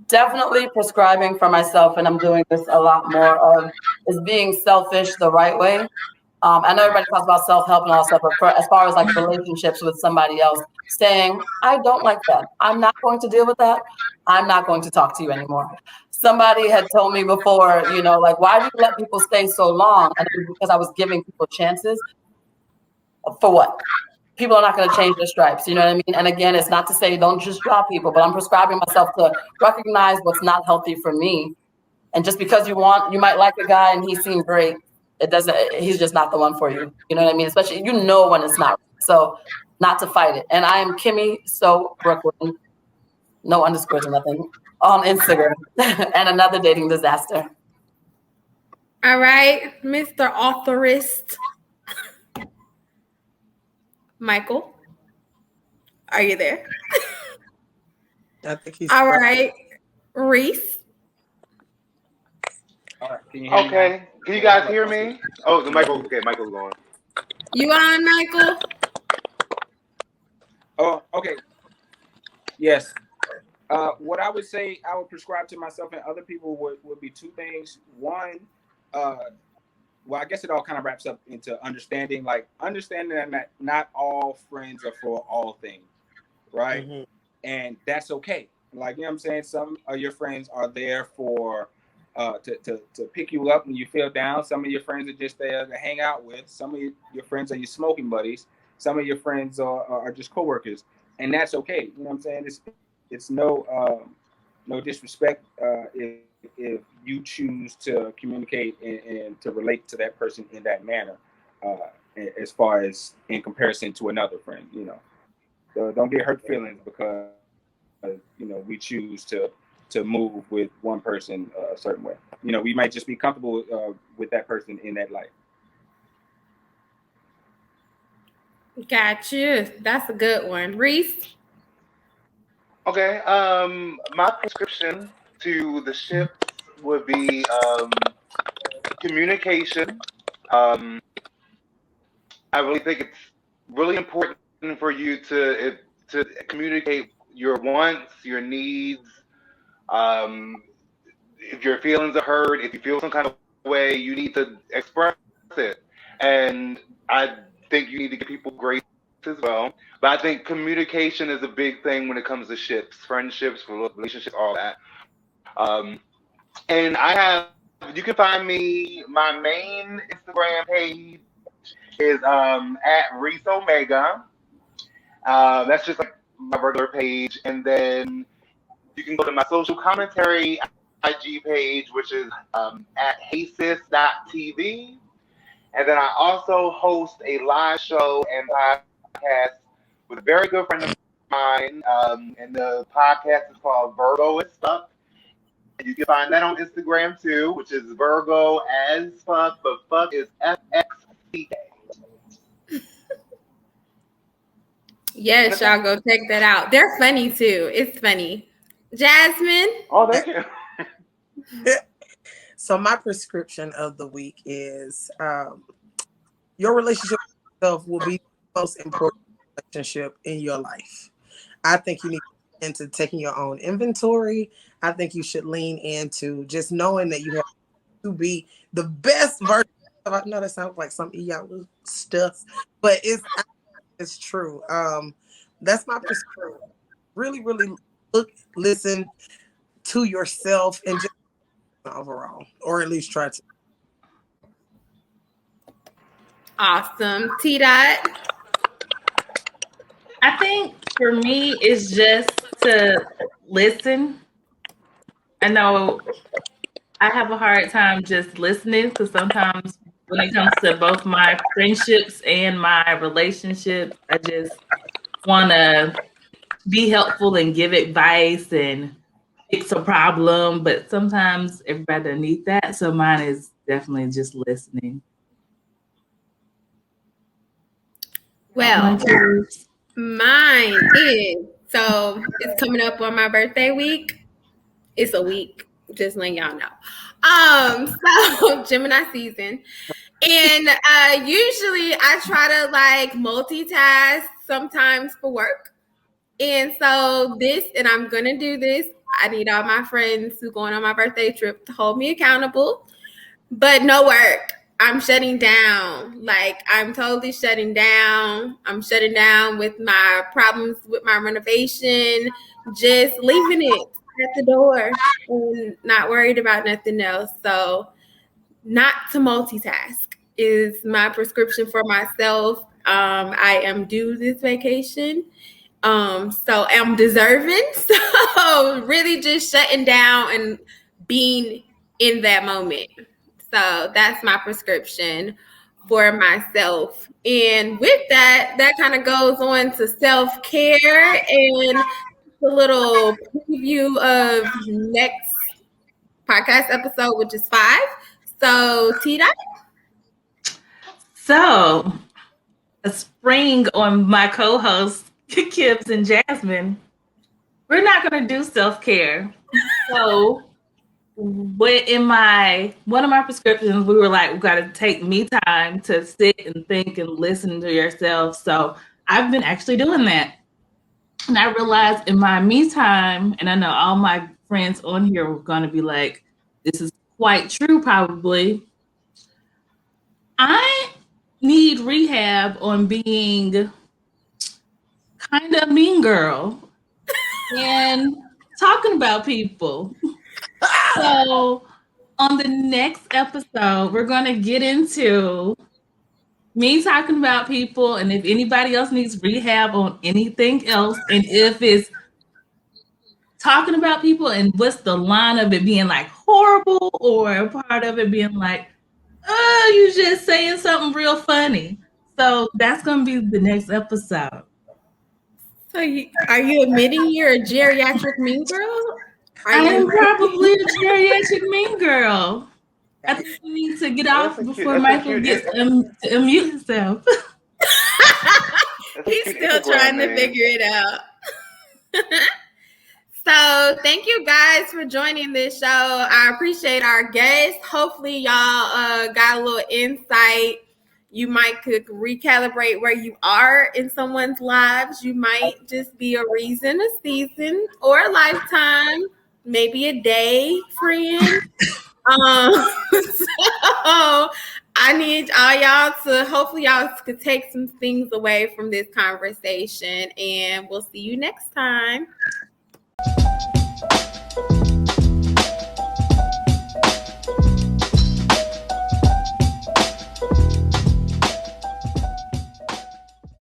Definitely prescribing for myself, and I'm doing this a lot more of, is being selfish the right way. I know everybody talks about self-help and all that stuff, but as far as like relationships with somebody else, saying, I don't like that. I'm not going to deal with that. I'm not going to talk to you anymore. Somebody had told me before, like, why do you let people stay so long? And it was because I was giving people chances. For what? People are not going to change their stripes. You know what I mean? And again, it's not to say don't just drop people, but I'm prescribing myself to recognize what's not healthy for me. And just because you might like a guy and he seemed great, he's just not the one for you. You know what I mean? Especially, when it's not. So not to fight it. And I am Kimmy So Brooklyn, no underscores or nothing, on Instagram. And Another Dating Disaster. All right, Mr. Authorist. Michael, are you there? I think he's all right. Reese. All right, can you hear me? Okay. Can you guys hear me? Oh, the Michael. Okay, Michael's going. You on, Michael? Oh, okay. Yes. What I would say I would prescribe to myself and other people would be two things. One, well, I guess it all kind of wraps up into understanding that not all friends are for all things, right? Mm-hmm. And that's okay. Like, you know what I'm saying? Some of your friends are there for to pick you up when you feel down. Some of your friends are just there to hang out with. Some of your friends are your smoking buddies. Some of your friends are just coworkers, and that's okay. You know what I'm saying? It's no disrespect if you choose to communicate and to relate to that person in that manner, as far as in comparison to another friend. So don't get hurt feelings because we choose to move with one person a certain way. We might just be comfortable with that person in that light. Got you. That's a good one. Reese? Okay. My prescription to the ships would be communication. I really think it's really important for you to communicate your wants, your needs, If your feelings are hurt, if you feel some kind of way, you need to express it. And I think you need to give people grace as well. But I think communication is a big thing when it comes to ships, friendships, relationships, all that. And you can find me, my main Instagram page is at Reese Omega. That's just like my regular page. And then you can go to my social commentary IG page, which is at heysis.tv. And then I also host a live show and podcast with a very good friend of mine. And the podcast is called Virgo is Stuck. And you can find that on Instagram too, which is Virgo as fuck, but fuck is FXCK. Yes, y'all go check that out. They're funny too. It's funny. Jasmine? Oh, thank you. So my prescription of the week is your relationship with yourself will be the most important relationship in your life. I think you need to get into taking your own inventory. I think you should lean into just knowing that you have to be the best version of, I know that sounds like some EO stuff, but it's true. That's my prescription. Really, really listen to yourself and just overall, or at least try to. Awesome. T-Dot? I think for me, it's just to listen. I know I have a hard time just listening because sometimes when it comes to both my friendships and my relationships, I just want to be helpful and give advice and fix a problem. But sometimes everybody doesn't need that. So mine is definitely just listening. Well, mine is, so it's coming up on my birthday week. It's a week, just letting y'all know. So Gemini season. And usually I try to like multitask sometimes for work. And so and I'm gonna do this. I need all my friends who going on my birthday trip to hold me accountable. But no work. I'm shutting down. Like, I'm totally shutting down. I'm shutting down with my problems with my renovation, just leaving it at the door and not worried about nothing else. So, not to multitask is my prescription for myself. I am due this vacation. So I'm deserving. So, really just shutting down and being in that moment. So that's my prescription for myself. And with that kind of goes on to self-care and a little preview of next podcast episode, which is 5. So Tita? So a spring on my co-hosts, Kibbs and Jasmine. We're not going to do self-care. So in one of my prescriptions, we were like, we got to take me time to sit and think and listen to yourself. So I've been actually doing that. And I realized in my me time, and I know all my friends on here were going to be like, this is quite true, probably. I need rehab on being kind of mean girl and talking about people. So on the next episode, we're going to get into me talking about people and if anybody else needs rehab on anything else, and if it's talking about people and what's the line of it being like horrible or a part of it being like, oh, you just saying something real funny. So that's going to be the next episode. So are you admitting you're a geriatric mean girl? I am probably a geriatric mean girl. I think we need to get off before Michael gets to unmute himself. He's still trying to figure it out. So thank you guys for joining this show. I appreciate our guests. Hopefully y'all got a little insight. You might could recalibrate where you are in someone's lives. You might just be a reason, a season, or a lifetime. maybe a day friend. So I need all y'all to, hopefully y'all could take some things away from this conversation, and we'll see you next time.